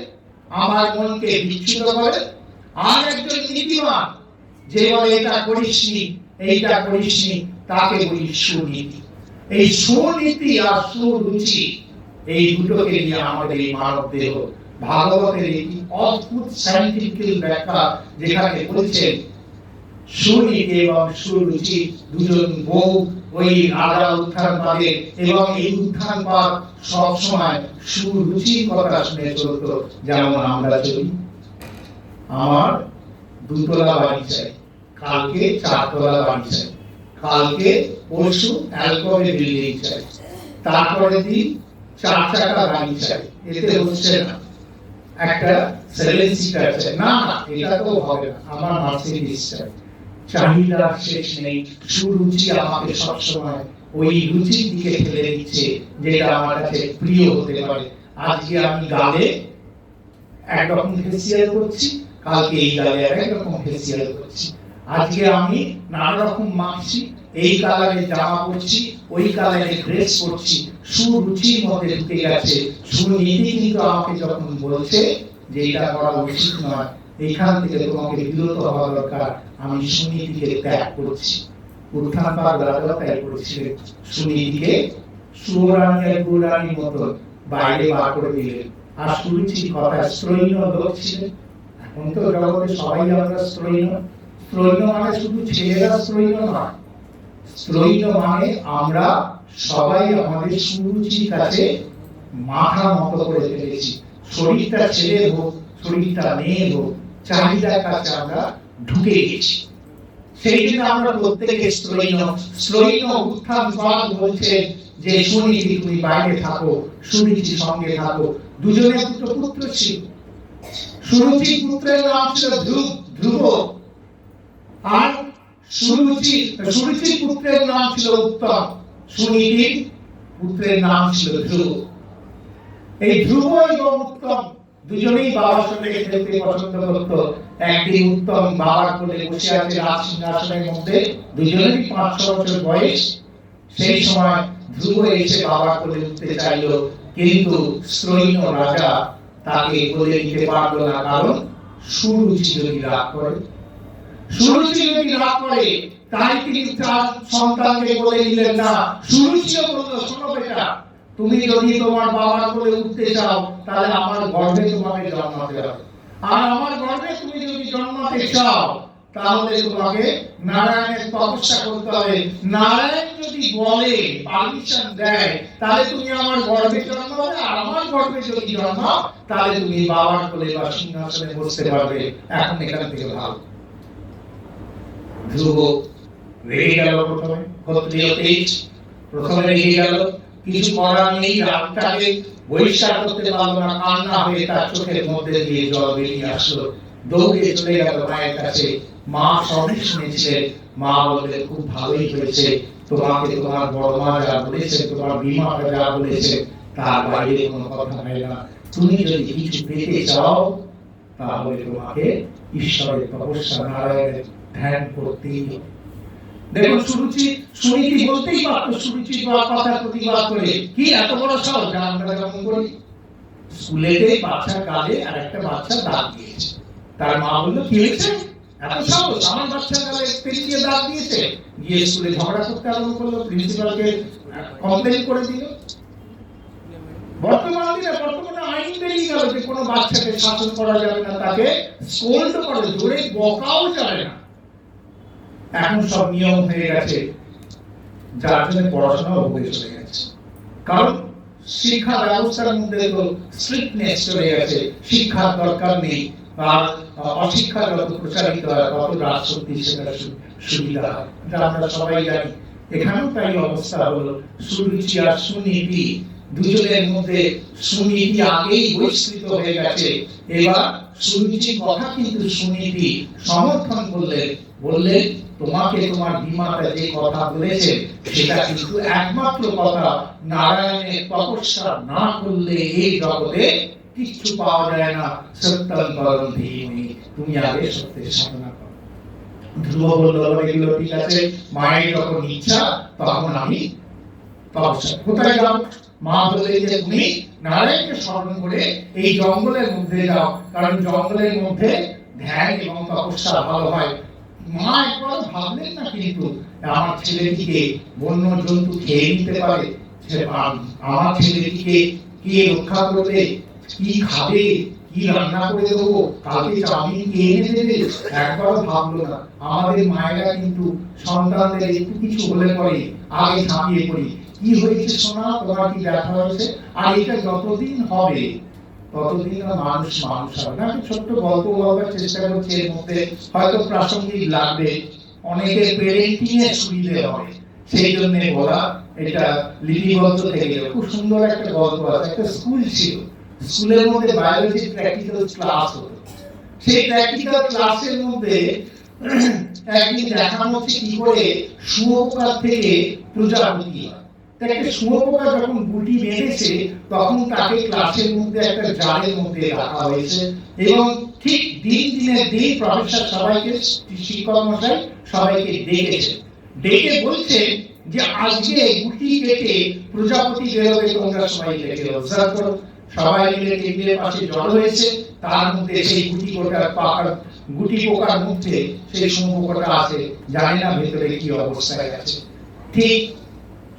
B: আমার মনকে বিচ্ছুত করে। আর একজন নীতিবান, যে বলে এটা করিসনি এইটা করিসনি তাকে বলি সুনীতি। এই সুনীতি আর সুরুচি এই দুটোকে নিয়ে আমাদের এই মানব দেহ ভাগবতের এই অদ্ভুত সায়েন্টিফিক ব্যাখ্যা যেখানে বলছেন সুনীতি এবং সুরুচি দুজন বউ ওই রাজা উত্থানবাদের, এবং এই উত্থানবাদ সবসময় সুরুচির কথা শুনে চলতো। যেমন আমরা চলি, আমার দুতলা বাড়ি চাই, কালকে চারতলা বাড়ি চাই, কালকে পরশু অ্যালকোহলের বিল্ডিং চাই, তারপরে দিন 4 চাকা গাড়ি চাই। এতে হচ্ছে না, একটা 7 সিটার চাই, না না এটা তো হবে না, আমার মার্সিডিজ চাই। চাহিদার শেষ নেই। সুরুচি আমাকে সবসময় ওই রুচির দিকে ঠেলে দিচ্ছে যেটা আমার কাছে প্রিয় হতে পারে। আজকে আমি গালে একরকম ফেসিয়াল করছি, কালকে এই গালে একরকম ফেসিয়াল করছি। আজকে আমি নানা রকম মাখছি, এই কালারের জামা পরছি, ওই কালারের ড্রেস পরছি। সুরুচির মধ্যে ঢুকে গেছে। সুনীতি কিন্তু আমাকে যখন বলছে যে এটা করা উচিত নয়, এখান থেকে তোমাকে বিরত হওয়া দরকার, আমি সুনীতিকে ত্যাগ করছি। উত্থানবাদ রাজা তাই করেছিলেন, সুনীতিকে সুরানি আর গুরানির মতো বাইরে বার করে দিলেন। আর সুরুচির কথা স্ত্রৈণ লোক ছিলেন। এখন তো জগতে সবাই আমরা স্ত্রৈণ। স্ত্রৈণ মানে শুধু ছেলেরা স্ত্রৈণ নয়, স্ত্রৈণ মানে আমরা সবাই আমাদের সুরুচির কাছে মাথা নত করে ফেলেছি। শরীরটা ছেলে হোক, শরীরটা মেয়ে হোক, চাহিদার কাছে আমরা ঢুকে গেছি। সেই জন্য আমরা প্রত্যেকে স্ত্রৈণ। স্ত্রৈণ উত্থানবাদ বলছে যে সুনীতি তুমি বাইরে থাকো, সুরুচি সঙ্গে থাকো। দুজনের দুটো পুত্র ছিল। সুরুচির পুত্রের নাম ছিল ধ্রুব, আর সুরুচির পুত্রের নাম ছিল উত্তম, সুনীতির পুত্রের নাম ছিল ধ্রুব। এই ধ্রুব এবং উত্তম দুজনেই বাবার সঙ্গে খেলতে পছন্দ করত। একদিন উত্তম বাবার কোলে বসে আছে রাজ সিংহাসনের মধ্যে, দুজনেরই 5-6 বছর বয়স। সেই সময় ধ্রুব এসে বাবার কোলে উঠতে চাইল, কিন্তু স্ত্রৈণ রাজা তাকে কোলে নিতে পারল না, কারণ সুরুচি যদি রাগ করে, সুরুচি যদি রাগ করে, তাই তিনি তার সন্তানকে কোলে নিলেন না। সুরুচিও বলল, শোনো বেটা, তুমি যদি তোমার বাবার কোলে উঠতে চাও তাহলে আমার গর্ভে তোমাকে জন্মাতে হবে, আর আমার গর্ভে তুমি যদি জন্মাতে চাও তাহলে তোমাকে নারায়ণের তপস্যা করতে হবে। নারায়ণ যদি বলে, পারমিশন দেয়, তাহলে তুমি আমার গর্ভে জন্মাবে, আর আমার গর্ভে যদি জন্মাও তাহলে তুমি বাবার কোলে বা সিংহাসনে বসতে পারবে। এখন এখান থেকে ভালো। ধ্রুব রেগে গেল, ক্ষত্রিয় তেজ প্রথমে রেগে গেল, কিছু করার নেই, রাগটাকে বহিষ্কার করতে পারলো না, কান্না হয়ে তার চোখের মধ্যে দিয়ে জল বেরিয়ে আসলো। দৌড়ে চলে গেল মায়ের কাছে। মা সবই শুনেছিলেন। মা বললেন, খুব ভালোই হয়েছে, তোমাকে তোমার বড় মা যা বলেছে, তোমার বিমাতা যা বলেছে, তার বাইরে কোনো কথা হয় না। তুমি যদি কিছু পেতে চাও তাহলে তোমাকে ঈশ্বরের তপস্যা, নারায়ণের ধ্যান করতেই হবে। দেখুন, সুনীতি বলতেই পারতো সুরুচির কথা প্রতিবাদ করে, কি এত বড় সাহস, আমরা যখন করি স্কুলেতে বাচ্চা কালে আর একটা বাচ্চা দাঁত দিয়েছে, তার মা বললো, কি হয়েছে, এত সাহস, আমার বাচ্চা কালে পেরিয়ে দাঁত দিয়েছে। গিয়ে স্কুলে ঝগড়া করতে আরম্ভ করলো, প্রিন্সিপালকে কমপ্লেইন করে দিল। বর্তমানে আইন বেরিয়ে গেল যে কোনো বাচ্চাকে শাসন করা যাবে না, তাকে স্কোল্ড করে, জোরে বকাও যাবে না। এখন সব নিয়ম হয়ে গেছে, যার জন্য পড়াশোনা হয়ে চলে গেছে। কারণ শিক্ষা ব্যবস্থার মধ্যে তো স্ট্রিক্টনেস চলে গেছে, শিক্ষার দরকার নেই, আর অশিক্ষা যত প্রচারিত হয় তত রাজশক্তি সেটা সুবিধা হয়, এটা আমরা সবাই জানি। এখানেও তাই অবস্থা হলো। সুরুচি আর সুনীতি দুজনের মধ্যে সুনীতি আগেই বহিষ্কৃত হয়ে গেছে। এবার সুরুচির কথা কিন্তু সুনীতি সমর্থন করলেন, বললেন, তোমাকে তোমার বিমাতা যে কথা বলেছে সেটা কিন্তু একমাত্র কথা, নারায়ণের তপস্যা না করলে এই জগতে কিচ্ছু পাওয়া যায় না। সত্যম পরম ধীমহি, তুমি আগে সত্যের সাধনা করো। ধ্রুব বলল, এগুলো ঠিক আছে, মায়ের যখন ইচ্ছা তখন আমি তপস্যা। কোথায় যাও? মা বললেন যে তুমি নারায়ণকে স্মরণ করে এই জঙ্গলের মধ্যে যাও, কারণ জঙ্গলের মধ্যে ধ্যান এবং তপস্যা ভালো হয়। মা একবার ভাবলেন না কিন্তু আমার ছেলেটিকে বন্য জন্তু খেয়ে নিতে পারে, আমার ছেলেটিকে কে রক্ষা করবে, কি খাবে, কি রান্না করে দেবো, কালকে চাউমিন কে এনে দেবে, একবার ভাবলো না। আমাদের মায়েরা কিন্তু সন্তানদের একটু কিছু হলে পরে আগে ঝাঁপিয়ে পড়ি, কি হয়েছে সোনা, তোমার কি ব্যথা হয়েছে, আর এটা যতদিন হবে ততদিন মানুষ মানুষ হবে না। ছোট্ট গল্প বলবার চেষ্টা করছি, এর মধ্যে হয়তো প্রাসঙ্গিক লাগবে, অনেকের পেরেন্টিং এর সুবিধে হয় সেই জন্য বলা, এটা লিপিবদ্ধ থেকে গেল। খুব সুন্দর একটা গল্প আছে। একটা স্কুল ছিল, স্কুলের মধ্যে বায়োলজি প্র্যাকটিক্যাল ক্লাস হতো। সেই প্র্যাকটিক্যাল ক্লাসের মধ্যে একদিন দেখানো হচ্ছে কি করে শুঁয়োপোকার থেকে প্রজাপতি হয়। একটা শুঁয়োপোকা যখন গুটি বেঁধেছে তখন তাকে ক্লাসের মধ্যে একটা জালের মধ্যে রাখা হয়েছে, এবং ঠিক দিনের দিন প্রফেসর সবাইকে, শিক্ষক মশাই সবাইকে ডেকেছে, ডেকে বলছে যে আজকে গুটি কেটে প্রজাপতি বেরোবে, তোমরা সবাই দেখে অবজার্ভ করো। সবাই মিলে টেবিলের পাশে জড়ো হয়েছে, তার মধ্যে সেই গুটি পোকার মধ্যে সেই শুঁয়োপোকাটা আছে, জানি না ভেতরে কি অবস্থায় আছে। ঠিক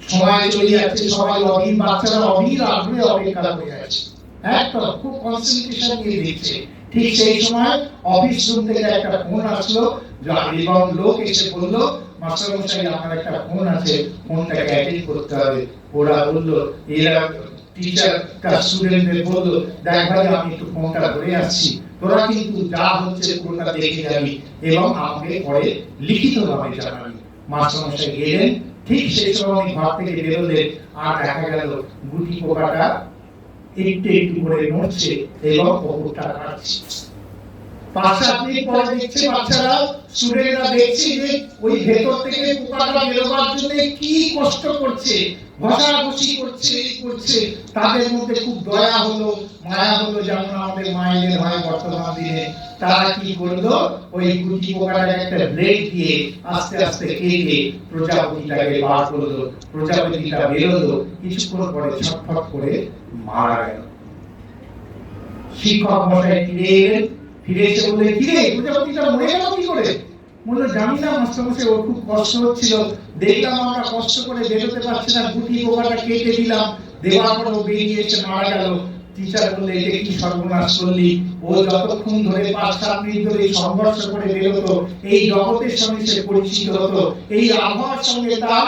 B: সময় চলে যাচ্ছে, সবাই বাচ্চারা অধীর আগ্রহে অপেক্ষা করে আছে, একদম খুব কনসেন্ট্রেশন নিয়ে দেখছে। ঠিক সেই সময় অফিস রুম থেকে একটা ফোন আসলো, এবং লোক এসে বললো, মাস্টার মশাই আমার একটা ফোন আছে, ফোনটাকে অ্যাটেন্ড করতে হবে। ওরা বললো, এরা টিচার তার স্টুডেন্টদের বললো, দেখ ভাই আমি একটু ফোনটা ধরে আসছি, তোরা কিন্তু যা হচ্ছে পুরোটা দেখে যাবি এবং আমাকে পরে লিখিতভাবে জানাবি। মাস্টার মশাই গেলেন। ঠিক সেই সময় ঘর থেকে বেরোলেন, আর দেখা গেল গুটি পোকাটা একটু একটু করে নড়ছে এবং পোকাটা কাটছে। 5-7 মিনিট পরে দেখছে বাচ্চারা, স্টুডেন্টরা দেখছে যে ওই ভেতর থেকে পোকাটা বেরোবার জন্য কি কষ্ট করছে, ঘষাঘষি করছে। তাদের মধ্যে খুব দয়া হলো, মায়া হলো, যেমন আমাদের মায়েদের হয় বর্তমান দিনে। তারা কি করলো, ওই গুটি পোকাটাকে একটা ব্লেড দিয়ে আস্তে আস্তে কেটে প্রজাপতিটাকে বার করলো। প্রজাপতিটা বেরোলো, কিছুক্ষণ পরে ছটফট করে মারা গেল। শিক্ষক মশাই ফিরে এলেন, ফিরে এসে বললেন, কি রে প্রজাপতিটা মরে গেল কি করে? বললো, জানি না মাস্টার মশাই, ওর খুব কষ্ট হচ্ছিল, দেখলাম আমরা কষ্ট করে বেরোতে পারছি না, গুটি পোকাটা কেটে দিলাম, দেওয়ার পর ও বেরিয়ে এসে মারা গেল। টিচার বললে, এটা কি সর্বনাশ করলি? ও যতক্ষণ ধরে 5-7 মিনিট ধরে সংঘর্ষ করে বেরোতো, এই জগতের সঙ্গে সে পরিচিত হতো, এই আবহাওয়ার সঙ্গে তার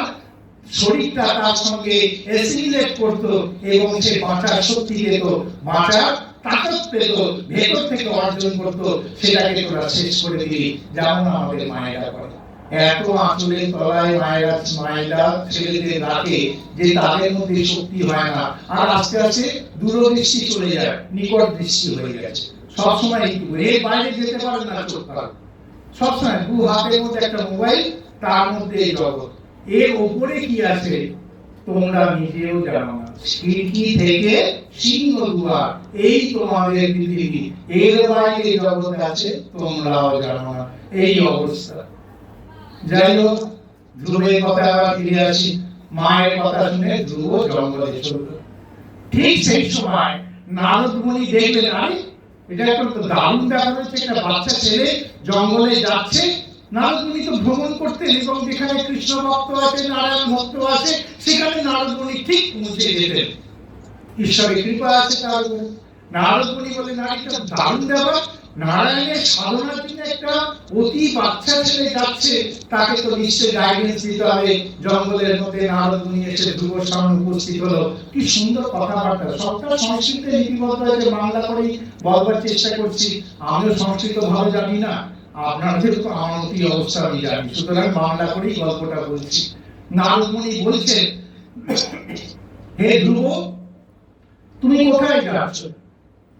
B: শরীরটা তার সঙ্গে অ্যাসিমিলেট করতো এবং সে বাঁচার শক্তি পেত, বাঁচার তাকত পেত, ভেতর থেকে অর্জন করতো। সেটাকে তোরা শেষ করে দিলি, যেমন আমাদের মায়েরা করে। এত আঁচলের তলায় মায়েরা ছেলেদের রাখে যে তাদের মধ্যে শক্তি হয় না, আর আস্তে আস্তে দূরদৃষ্টি চলে যায়, নিকট দৃষ্টি হয়ে গেছে। সবসময় এর বাইরে যেতে পারে না চোখ, সবসময় 2 হাতের মধ্যে একটা মোবাইল, তার মধ্যে এই জগৎ। এর উপরে কি আছে তোমরা নিজেও জানো না। খিড়কি থেকে সিংহদুয়ার, এই তোমাদের পৃথিবী, এর বাইরে জগৎ আছে তোমরাও জানো না, এই অবস্থা। যাই হোক, ধ্রুবের কথা আবার ফিরে আসি। মায়ের কথা শুনে ধ্রুব জঙ্গলে চলল। ঠিক সেই সময় নারদ মুনি দেখলেন, আরে এটা একটা দারুণ ব্যাপার হচ্ছে, একটা বাচ্চা ছেলে জঙ্গলে যাচ্ছে। নারদ মুনি তো ভ্রমণ করতেন, এবং যেখানে কৃষ্ণ ভক্ত আছে, নারায়ণ ভক্ত আছে, সেখানে নারদ মুনি ঠিক পৌঁছে যেতেন। ঈশ্বরের কৃপা আছে তার উপর। নারদ মুনি বলে, না এটা দারুণ ব্যাপার, নারায়ণের সাধনার জন্য একটা অতি বাচ্চা ছেলে যাচ্ছে, তাকে তো নিশ্চয়ই গাইডেন্স দিতে হবে। জঙ্গলের মধ্যে নারদ মুনি এসে ধ্রুবর সামনে উপস্থিত হলো। কি সুন্দর কথাবার্তা, সবটা সংস্কৃতে লিপিবদ্ধ আছে, বাংলা করেই বলবার চেষ্টা করছি। আমিও সংস্কৃত ভালো জানি না, আপনাদের তো আমার অতি অবস্থা আমি জানি, সুতরাং বাংলা করেই গল্পটা বলছি। নারদ মুনি বলছেন, হে ধ্রুব, তুমি কোথায় যাচ্ছ?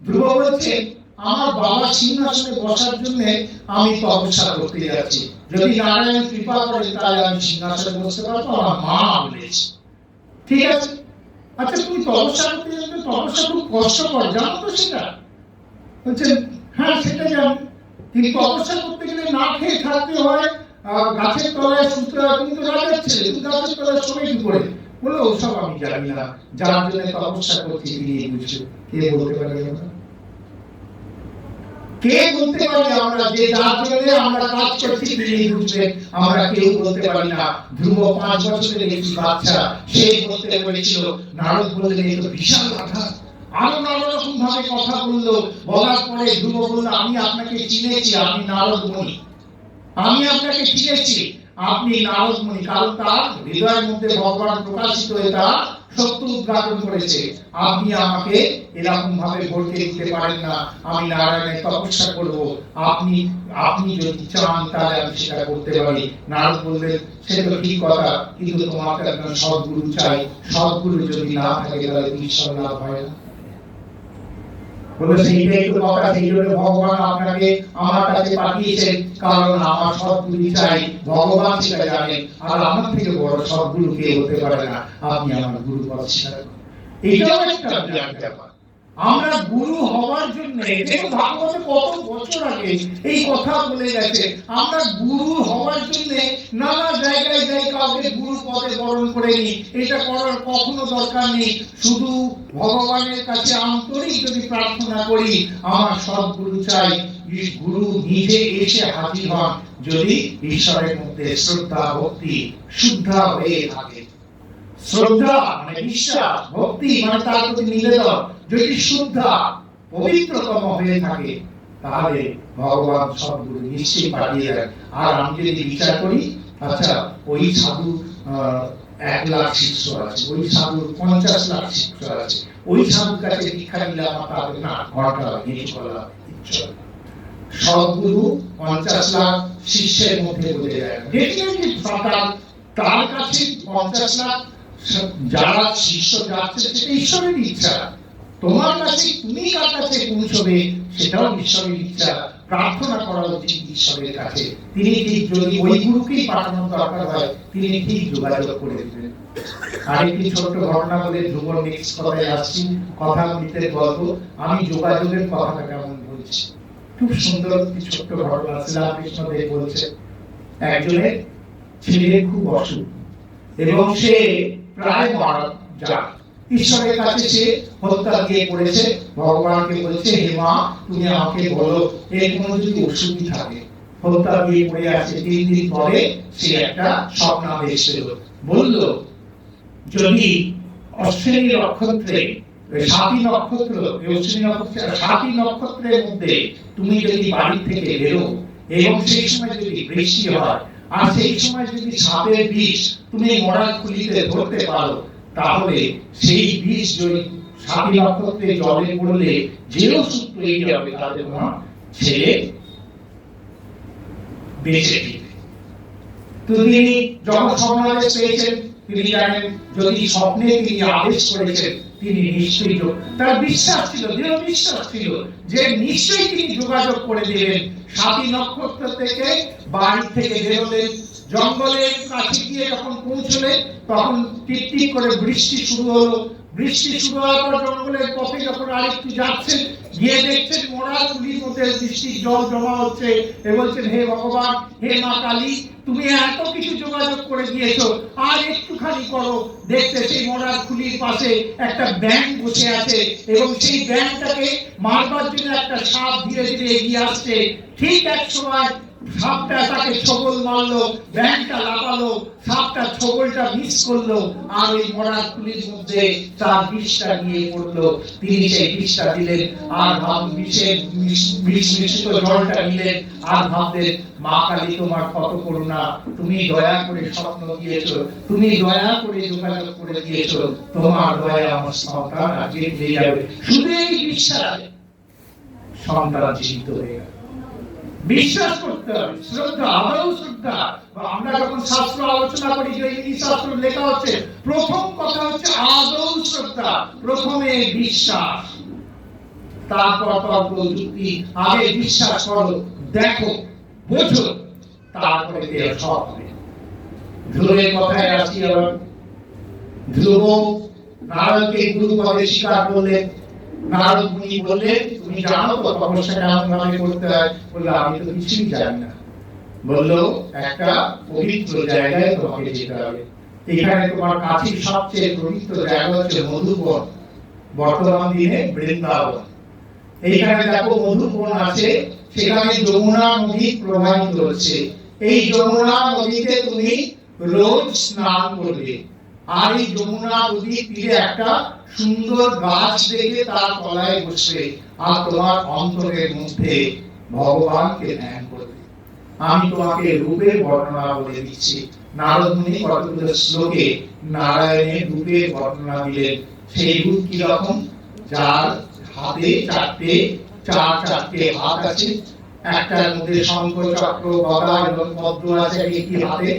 B: ধ্রুব বলছে, আমার বাবা সিংহাসনে বসার জন্য আমি তপস্যা করতে যাচ্ছি, যদি নারায়ণ কৃপা করে তাহলে আমি সিংহাসনে বসতে পারবো, আমার মা বলেছে। ঠিক আছে, আচ্ছা তুমি তপস্যা করতে যাচ্ছ, তপস্যা খুব কষ্টকর, জানো তো সেটা? বলছেন, হ্যাঁ সেটা জানি, কিন্তু তপস্যা করতে গেলে না খেয়ে থাকতে হয়, গাছের তলায় শুতে হয়, তুমি তো রাজার ছেলে, তুমি গাছের তলায় শোবে কি করে? বলে, ওসব আমি জানি না, যার জন্য তপস্যা করছি তিনি বুঝছো। কে বলতে পারে? কে বলতে পারি আমরা যে যার জন্য আমরা কাজ করছি তিনি বুঝবেন? আমরা কেউ বলতে পারি না। ধ্রুব 5 বছরের একটি বাচ্চা, সে বলতে পেরেছিল। নারদ বললেন এই তো বিশাল কথা। আরো নানা রকম ভাবে কথা বললো। বলার পরে ধ্রুব বলল আমি আপনাকে চিনেছি, আপনি নারদ মুনি। আমি আপনাকে চিনেছি, আপনি নারদ মুনি। কারণ তার হৃদয়ের মধ্যে ভগবান প্রকাশিত হয়ে তার সত্য উদ্ঘাটন করেছে। আপনি আমাকে এরকম ভাবে ভরকে দিতে পারেন না, আমি নারায়ণের তপস্যা করব। আপনি আপনি যদি চান তাহলে আমি সেটা করতে পারি। নারদ বললেন সে তো ঠিক কথা, কিন্তু তোমাকে একজন সদ্গুরু চাই। সদ্গুরু যদি না থাকে তাহলে ঈশ্বর লাভ হয় না। বলে সেইটাই তো কথা, সেই জন্য ভগবান আপনাকে আমার কাছে পাঠিয়েছেন, কারণ আমার সদ্গুরু চাই। ভগবান সেটা জানেন, আর আমার থেকে বড় সদ্গুরু কে হতে পারে না। আপনি আমার গুরু বৎসর। এটাও একটা বিরাট ব্যাপার। আমরা গুরু হওয়ার জন্য দেখুন ভাগবতে কত বছর আগে এই কথা বলে গেছে। আমরা গুরু হওয়ার জন্য নানা জায়গায় যাই, কাউকে গুরু পদে বরণ করে নি। এটা করার কখনো দরকার নেই। শুধু ভগবানের কাছে আন্তরিক যদি প্রার্থনা করি আমার সদ্গুরু চাই, গুরু নিজে এসে হাজির হন যদি ঈশ্বরের মধ্যে শ্রদ্ধা ভক্তি শুদ্ধা হয়ে থাকে। শ্রদ্ধা মানে বিশ্বাস, ভক্তি মানে তার প্রতি নিবেদন যদি শুদ্ধা পবিত্রতম হয়ে থাকে, তাহলে ভগবান সদ্গুরু নিশ্চয়ই পাঠিয়ে দেন। আর আমি যদি বিচার করি, আচ্ছা ওই সাধু 1 লাখ শিষ্য আছে, ওই সাধুর 50 লাখ শিষ্য আছে, ওই সাধুর কাছে দীক্ষা নিলে আমার তাদের না ঘটা নিয়ে চলা ইচ্ছা। সদ্গুরু 50 লাখ শিষ্যের মধ্যে বোঝা যায়। ডেফিনেটলি সরকার তার কাছে 50 লাখ যারা শিষ্য যাচ্ছে সেটা ঈশ্বরের ইচ্ছা। তোমার কাছে তুমি কার কাছে পৌঁছবে সেটাও ঈশ্বরের ইচ্ছা। প্রার্থনা করা উচিত ঈশ্বরের কাছে। তিনি ঠিক যদি ওই গুরুকেই পাঠানোর দরকার হয় তিনি ঠিক যোগাযোগ করে দেবেন। আরেকটি ছোট্ট ঘটনা বলে ধ্রুবর নেক্সট কথায় আসছি। কথা অমৃতের গল্প। আমি যোগাযোগের কথাটা কেমন বলছি, খুব সুন্দর একটি ছোট্ট ঘটনা। শ্রীরামকৃষ্ণদেব বলছে একজনের ছেলের খুব অসুখ এবং সে প্রায় মারা যায়। ঈশ্বরের কাছে সে হত্যা দিয়ে পড়েছে। ভগবানকে বলছে হে মা তুমি আমাকে বলো এর কোনো যদি ওষুধই থাকে। হত্যা দিয়ে পড়ে আছে। 3 দিন পরে সে একটা স্বপ্নাদেশ পেল। বলল যদি অশ্বিনী নক্ষত্রে 7টি নক্ষত্র, অশ্বিনী নক্ষত্রে 7টি নক্ষত্রের মধ্যে তুমি যদি বাড়ি থেকে বেরো এবং সেই সময় যদি বৃষ্টি হয় আর সেই সময় যদি সাপের বিষ তুমি মরার খুলিতে ধরতে পারো, তাহলে সেই বিষ যদি 7টি নক্ষত্রে জলে পড়লে যে ওষুধ তৈরি হবে তাতে তোমার ছেলে বেঁচে যাবে। তো তিনি যখন স্বপ্নাদেশ পেয়েছেন তিনি জানেন যদি স্বপ্নে তিনি আদেশ করেছেন তিনি নিশ্চয়ই, তার বিশ্বাস ছিল, দৃঢ় বিশ্বাস ছিল যে নিশ্চয়ই তিনি যোগাযোগ করে দেবেন। 7টি নক্ষত্র থেকে বাড়ি থেকে বেরোলেন, জঙ্গলের কাছে গিয়ে যখন পৌঁছলেন তখন টিপটিপ করে বৃষ্টি শুরু হলো। বৃষ্টি শুরু হওয়ার পর জঙ্গলের পথে যখন আরেকটু যাচ্ছেন গিয়ে দেখছেন মরার খুলির মধ্যে বৃষ্টির জল জমা হচ্ছে। এ বলছেন হে ভগবান, হে মা কালী, তুমি এত কিছু যোগাযোগ করে দিয়েছো, আর একটুখানি করো। দেখতে সেই মরার খুলির পাশে একটা ব্যাঙ বসে আছে এবং সেই ব্যাঙটাকে মারবার জন্য একটা সাপ ধীরে ধীরে এগিয়ে আসছে। ঠিক এক সময় সাপটা তাকে ছোবল মারলো, ব্যাঙটা লাফালো, সাপটা ছোবলটা মিস করলো আর ওই মরার খুলির মধ্যে তার বিষটা গিয়ে পড়লো। তিনি সেই বিষটা দিলেন আর বিষের মিশ্রিত জলটা নিলেন আর ভাবলেন মা কালী তোমার কত করুণা, তুমি দয়া করে স্বপ্ন দিয়েছো, তুমি দয়া করে যোগাযোগ করে দিয়েছো, তোমার দয়া আমার সন্তান আজকে পেয়ে যাবে। শুধু এই বিশ্বাস সন্তান জীবিত হয়ে গেল। বিশ্বাস করতে হবে, শ্রদ্ধা, আদৌ শ্রদ্ধা। আমরা যখন শাস্ত্র আলোচনা করি যে এই শাস্ত্র লেখা হচ্ছে প্রথম কথা হচ্ছে আদৌ শ্রদ্ধা। প্রথমে বিশ্বাস, তারপর তর্ক যুক্তি। আগে বিশ্বাস করো, দেখো, বোঝো, তারপরে সব হবে। ধ্রুবের কথায় আসি আবার। ধ্রুব নারদকে গুরু পদে স্বীকার করলেন। নারদ মুনি বললেন তুমি জানো তো তপস্যা কেমন ভাবে করতে হয়? বললো আমি তো কিছুই জানি না। বললো একটা পবিত্র জায়গায় তোমাকে যেতে হবে। এখানে তোমার কাছে সবচেয়ে পবিত্র জায়গা হচ্ছে মধুবন, বর্তমান দিনে বৃন্দাবন। এইখানে দেখো মধুবন আছে, সেখানে যমুনা নদী প্রবাহিত হচ্ছে। এই যমুনা নদীতে তুমি রোজ স্নান করবে, আর এই যমুনা নদীর তীরে একটা সুন্দর গাছ দেখে তার তলায় বসবে, আর তোমার অন্তরের মধ্যে ভগবানকে ধ্যান করবে। আমি তোমাকে রূপের বর্ণনা বলে দিচ্ছি। নারদ মুনি কতগুলো শ্লোকে নারায়ণের রূপের বর্ণনা দিলেন। সেই রূপ কি রকম? যার হাতে চারটে হাত আছে, একটার মধ্যে শঙ্খ চক্র গদা এবং পদ্ম আছে একটি হাতে,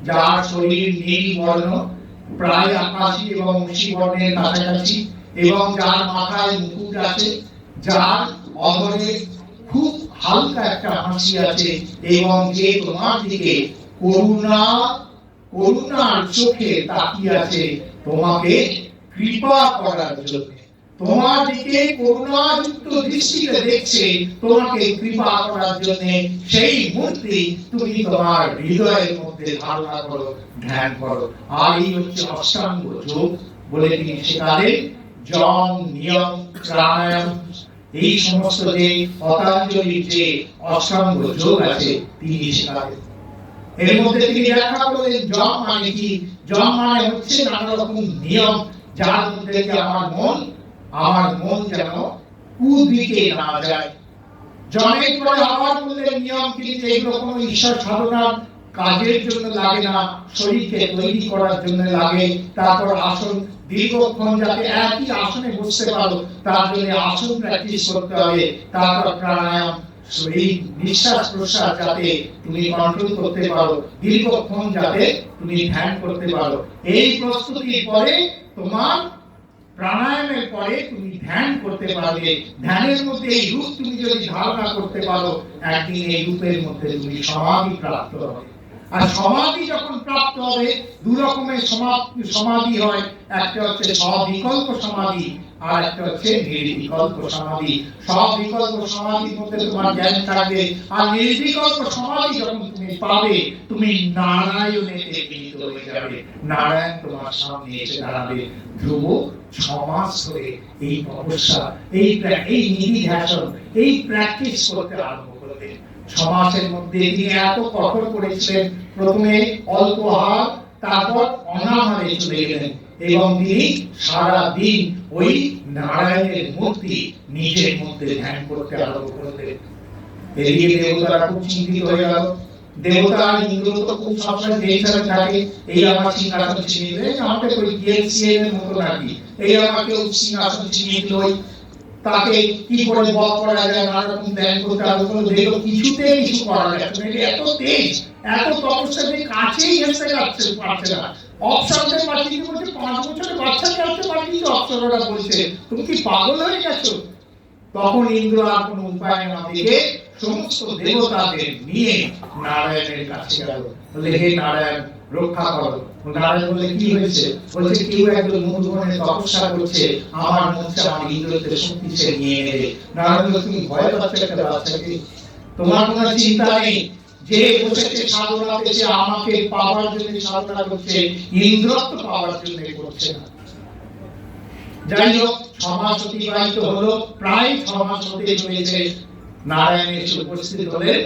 B: যার শরীর নীল বর্ণ প্রায় আকাশী এবং মসি বর্ণের কাছাকাছি, এবং যার মাথায় মুকুট আছে, যার অধরে খুব হালকা একটা হাসি আছে, এবং যে তোমার দিকে করুণার চোখে তাকিয়ে আছে তোমাকে কৃপা করার জন্য। তোমার দিকে করুণাযুক্ত দৃষ্টিতে দেখছে তোমাকে কৃপা করার জন্য। সেই মূর্তি তুমি তোমার হৃদয়ের মধ্যে ধারণা করো, ধ্যান করো। আর এই হচ্ছে অষ্টাঙ্গ যোগ বলে তিনি শেখালেন। যম, নিয়ম, প্রাণায়াম, এই সমস্ত যে পতঞ্জলির যে অষ্টাঙ্গ যোগ আছে তিনি শেখালেন। এর মধ্যে তিনি ব্যাখ্যা করলেন যম মানে কি। যম মানে হচ্ছে নানা রকম নিয়ম, যার মধ্যে আমার মন যেন কুদিকে না যায়। জমের পরে আবার বললেন নিয়ম কি, যেগুলো কোনো ঈশ্বর সাধনার কাজের জন্য লাগে না, শরীরকে তৈরি করার জন্য লাগে। তারপর আসন, দীর্ঘক্ষণ যাতে একই আসনে বসতে পারো তার জন্য আসন প্র্যাকটিস করতে হবে। তারপর প্রাণায়াম, শরীর নিঃশ্বাস প্রশ্বাস যাতে তুমি কন্ট্রোল করতে পারো, দীর্ঘক্ষণ যাতে তুমি ধ্যান করতে পারো। এই প্রস্তুতির পরে তোমার প্রাণায়ামের পরে তুমি ধ্যান করতে পারবে। ধ্যানের মধ্যে এই রূপ তুমি যদি ধারণা করতে পারো, একদিন এই রূপের মধ্যে তুমি সমাধি প্রাপ্ত হবে। আর সমাধি যখন প্রাপ্ত হবে, দু রকমের সমাধি হয়। একটা হচ্ছে সবিকল্প সমাধি, আর একটা হচ্ছে নির্বিকল্প সমাধি। সবিকল্প সমাধির মধ্যে তোমার জ্ঞান থাকবে, আর নির্বিকল্প সমাধি যখন তুমি পাবে, তুমি নারায়ণেতে মিলিত হয়ে যাবে। নারায়ণ তোমার সামনে এসে দাঁড়াবে। ধ্রুব 6 মাস ধরে এই তপস্যা, এই নিধিধ্যাসন, এই প্র্যাকটিস করতে আরম্ভ করলেন। 6 মাসের মধ্যে তিনি এত কঠোর করেছিলেন। প্রথমে অল্প আহার, তারপর অনাহারে চলে গেলেন, এবং তিনি সারা দিন ওই নারায়ণের মূর্তি নিজের মধ্যে ধ্যান করতে আরম্ভ করলেন। এদিকে দেবতারা খুব চিন্তিত হয়ে গেল। দেবতা ইন্দ্র তো খুব সবসময় টেনশনে থাকে, এই আমার সিংহাসন ছিনিয়ে নিলে, আমাকে ওই ডিএমসিএম এর মতো নাকি, এই আমাকে সিংহাসন ছিনিয়ে দিল, তাকে কি করে বধ করা যায়, নানা রকম ধ্যান করতে আরম্ভ করলো। দেখলো কিছুতেই কিছু করা যাচ্ছে না, এত তেজ, এত তপস্যা যে কাছেই এসে পারছে না। অপশনদের পাঠিয়ে বলছে 5 বছরের বাচ্চাকে আসতে পাঠিয়ে অপশনরা বলছে তুমি কি পাগল হয়ে গেছো? তখন ইন্দ্র আর কোনো উপায় না দেখে সমস্ত দেবতাদের নিয়ে নারায়ণের কাছে গেল। বলে হে নারায়ণ, রক্ষা করো। নারায়ণ বলে কি হয়েছে? বলছে কেউ একজন মধুবনে তপস্যা করছে, আমার মধ্যে আমার ইন্দ্রকে শক্তি সে নিয়ে নেবে। নারায়ণ বলে তুমি ভয় পাচ্ছ একটা বাচ্চাকে? তোমার কোনো চিন্তা নেই, যে বসেছে সাধনা পেয়েছে আমাকে পাওয়ার জন্য সাধনা করছে, ইন্দ্রত্ব পাওয়ার জন্য করছে না। যাই হোক, 6 মাস অতিবাহিত হলো, প্রায় 6 মাস হতে চলেছে। নারায়ণ এসে উপস্থিত হলেন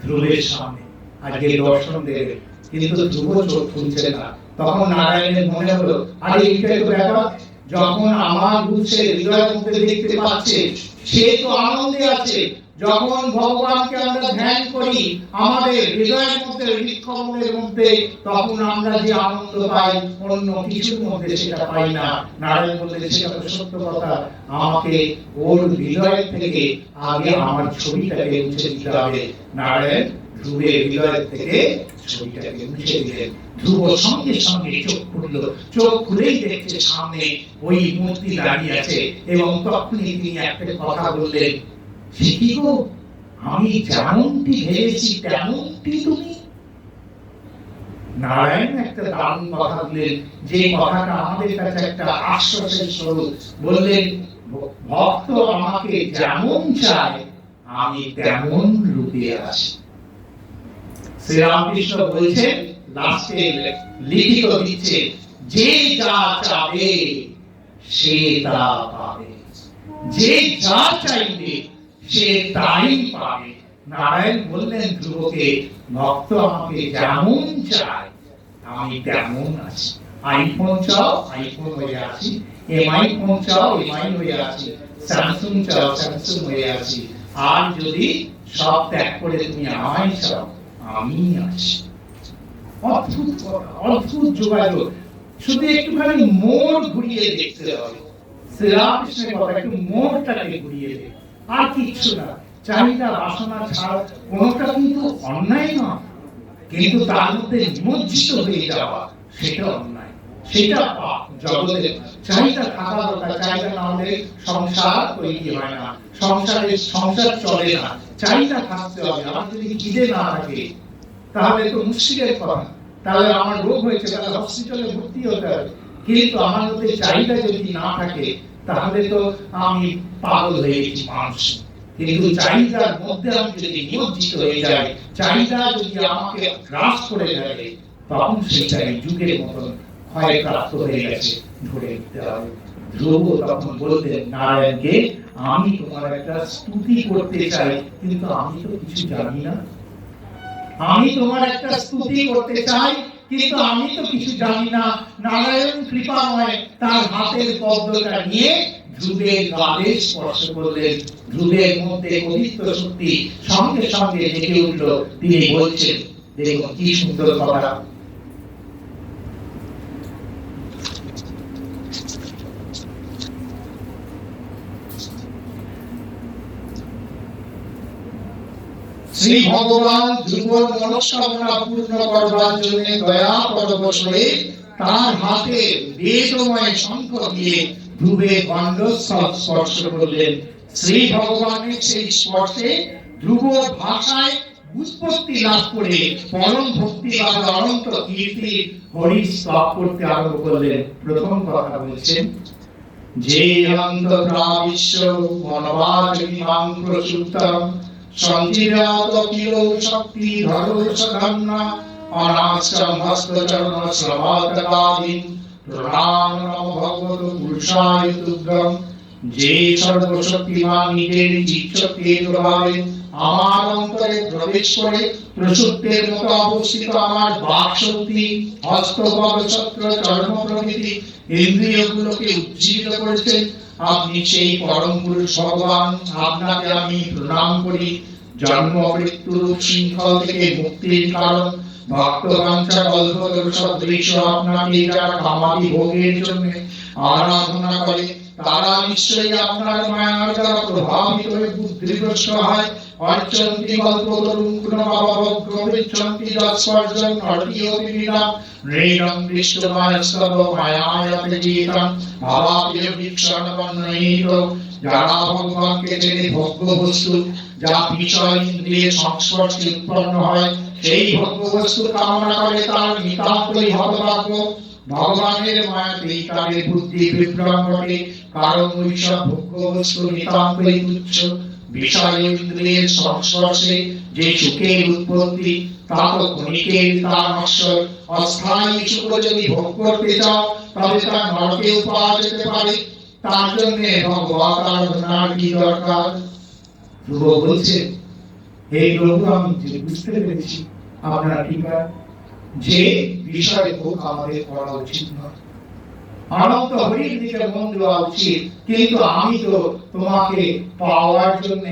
B: ধ্রুবের সামনে, আজকে দর্শন দেবে, কিন্তু ধ্রুব চোখ খুলছে না। তখন নারায়ণের মনে হলো, আরে এইটাই তো ব্যাপার, যখন আমার রূপ সে হৃদয়ের মধ্যে দেখতে পাচ্ছে, সে তো আনন্দে আছে। যখন ভগবানকে আমরা ধ্যান করি আমাদের হৃদয়ের মধ্যে, হৃদকমলের মধ্যে, তখন আমরা যে আনন্দ পাই অন্য কিছুর মধ্যে সেটা পাই না। নারায়ণ বললেন সেটা তো সত্য কথা, আমাকে ওর হৃদয়ের থেকে আগে আমার ছবিটাকে মুছে দিতে হবে। নারায়ণ ধ্রুবের হৃদয় থেকে ছবিটাকে মুছে দিলেন। ধ্রুব সঙ্গে সঙ্গে চোখ খুলল, চোখ খুলেই দেখছে সামনে ওই মূর্তি দাঁড়িয়ে আছে, এবং তখনই তিনি একটা কথা বললেন, কি গো, আমি যেমনটি ভেবেছি তেমনটি তুমি? নারায়ণ একটা দারুণ কথা বললেন, যে কথাটা আমাদের কাছে একটা আশ্বাসের স্বরূপ। বললেন, ভক্ত আমাকে যেমন চায় আমি তেমন রূপে আছি। শ্রীরামকৃষ্ণ বলছেন, লাস্টে লিখিত দিচ্ছে, যে যা চাবে সে তা পাবে। যে যা চাইবে সে তাই পাবে। নারায়ণ বললেন ধ্রুবকে, ভক্ত আমাকে যেমন চায় আমি তেমন আছি। আইফোন চাও আইফোন হয়ে আছি, এমআই ফোন চাও এমআই হয়ে আছি, স্যামসুং চাও স্যামসুং হয়ে আছি। আর যদি সব ত্যাগ করে তুমি আমায় চাও, আমি আছি। অদ্ভুত কথা, অদ্ভুত যোগাযোগ। শুধু একটুখানি মোড় ঘুরিয়ে দেখতে হবে। শ্রীরামকৃষ্ণের কথা, একটু মোড়টাকে ঘুরিয়ে দে, আর কিচ্ছু না। চাহিদা বাসনা ছাড়া কোনটা কিন্তু অন্যায় নয়, কিন্তু তার মধ্যে নিমজ্জিত হয়ে যাওয়া সেটা অন্যায়, সেটা পাপ। জগতে চাহিদা থাকা দরকার, চাহিদা না হলে সংসার তৈরি হয় না, সংসার চলে না। চাহিদা থাকতে হবে। আমার যদি খিদে না থাকে তাহলে তো মুশকিলের কথা, তাহলে আমার রোগ হয়েছে, তাহলে হসপিটালে ভর্তি হতে হবে। কিন্তু আমার মধ্যে চাহিদা যদি না থাকে তাহলে তো আমি পাগল হয়ে গেছি মানুষ। কিন্তু চাহিদার মধ্যে আমি যদি নিমজ্জিত হয়ে যাই, চাহিদা যদি আমাকে গ্রাস করে যায়, তখন সেটাই যুগের মতন ক্ষয়প্রাপ্ত হয়ে গেছে, ধরে নিতে হবে। ধ্রুব তখন বলতেন নারায়ণকে, আমি তোমার একটা স্তুতি করতে চাই, কিন্তু আমি তো কিছু জানি না। আমি তোমার একটা স্তুতি করতে চাই, কিন্তু আমি তো কিছু জানি না। নারায়ণ কৃপাময় তার হাতের পদ্মটা নিয়ে ধ্রুবের গালে স্পর্শ করলেন। ধ্রুবের মধ্যে কবিত্ব শক্তি সঙ্গে সঙ্গে জেগে উঠল। তিনি বলছেন, দেখুন কি সুন্দর কথা। শ্রী ভগবান ধ্রুবর মনস্কামনা পূর্ণ করবার জন্য দয়া পরবশ হয়ে তার হাতে বেদময় শঙ্খ দিয়ে ধ্রুবের গণ্ডস্থল স্পর্শ করলেন। শ্রী ভগবানের সেই স্পর্শে ধ্রুব ভাষায় উৎপত্তি লাভ করে পরম ভক্তি লাভ অনন্ত কীর্তি হরি স্তব করতে আরম্ভ করলেন। প্রথম কথা বলছেন, যে অনন্ত বিশ্ব মনবাচমিমাং প্রসূতম সঞ্জীবত কিলো শক্তি ধরোষধন্না অনাশ্রম হস্তচরণ শ্রবাতকাদিন প্রণাম নম ভগবত পুরুষায় তুভ্যম। যে সর্বশক্তিমান নিজের চিৎশক্তির প্রভাবে আমার অন্তরে প্রবেশ করে প্রসূতের মতো অবস্থিত আমার বাক শক্তি, হস্তপদ ছত্র চর্ম প্রভৃতি ইন্দ্রিয়গুলোকে উজ্জীবিত করেছেন, আপনি সেই পরম পুরুষ ভগবান। আপনাকে আমি প্রণাম করি। জন্ম মৃত্যুর শৃঙ্খল থেকে মুক্তির কারণ, ভক্ত বাঞ্ছা কল্পতরু সদৃশ আপনাকে যারা কামাদি ভোগের জন্য আরাধনা করে, তারা নিশ্চয়ই আপনার মায়ার দ্বারা প্রভাবিত হয়ে বুদ্ধিভ্রষ্ট হয়। অর্চন্তি কল্পতরুং পুনঃ যৎস্পর্শং নরতিয়োপি বিনা নৃণং দৃষ্টমায়স্তব মায়ায়াতে জীতং ভাবাপ্রিয় ভিক্ষণবন্নহিত। যারা ভগবানকে চেনে ভোগ্য বস্তু, যা বিষয় ইন্দ্রিয়ের সংস্পর্শে উৎপন্ন হয়, সেই ভোগ্য বস্তু কামনা করে, তার নিতান্তই হতভাগ্য। ভগবানের মায়াতেই তাদের বুদ্ধি বিভ্রম ঘটে, কারণ ওইসব ভোগ্য বস্তু নিতান্তই তুচ্ছ। বিষয় ইন্দ্রিয়ের সংস্পর্শে যে সুখের উৎপত্তি, তা তো ক্ষণিকের, তা নশ্বর। অস্থায়ী সুখ যদি ভোগ করতে চাও, তবে তা নরকেও পাওয়া যেতে পারে। তার জন্য ভগবত আরাধনার কি দরকার? ধ্রুব বলছেন, হে প্রভু, আমি বুঝতে পেরেছি আপনার কৃপা যে বিষয় ভোগ আমাদের করা উচিত নয়, অনন্ত হরির দিকে মন দেওয়া উচিত। কিন্তু আমি তো তোমাকে পাওয়ার জন্য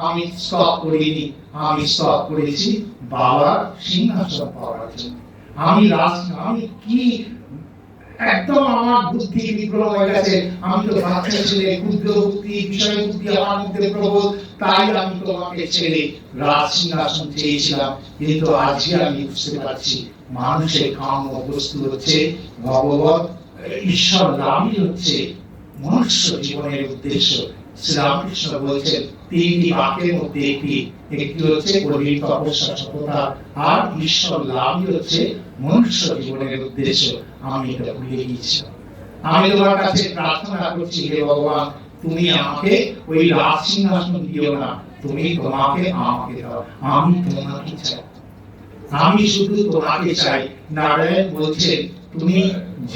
B: আমি স্তব করিনি, আমি স্তব করেছি বাবার সিংহাসন পাওয়ার জন্য। আমি কি একদম আমার বুদ্ধি বিভ্রম হয়ে গেছে। আমি তো বাচ্চা ছেলে, ক্ষুদ্র বুদ্ধি, বিষয় বুদ্ধি আমার মধ্যে প্রবল, তাই আমি তোমাকে ছেড়ে রাজ সিংহাসন চেয়েছিলাম। কিন্তু আজকে আমি বুঝতে পারছি মানুষের কাম্য বস্তু হচ্ছে ভগবত ঈশ্বর লাভই হচ্ছে মনুষ্য জীবনের উদ্দেশ্য। শ্রীরামকৃষ্ণ বলছেন তিনটি বাক্যের মধ্যে একটি হচ্ছে কঠিন তপস্যা সততা, আর ঈশ্বর লাভই হচ্ছে মনুষ্য জীবনের উদ্দেশ্য। আমি এটা ভুলে গিয়েছিলাম। আমি তোমার কাছে প্রার্থনা করছি, হে ভগবান, তুমি আমাকে ওই রাজ সিংহাসন দিও না, তুমি তোমাকে আমাকে দাও। আমি তোমাকে চাই, আমি শুধু তোমাকে চাই। নারায়ণ বলছেন, তুমি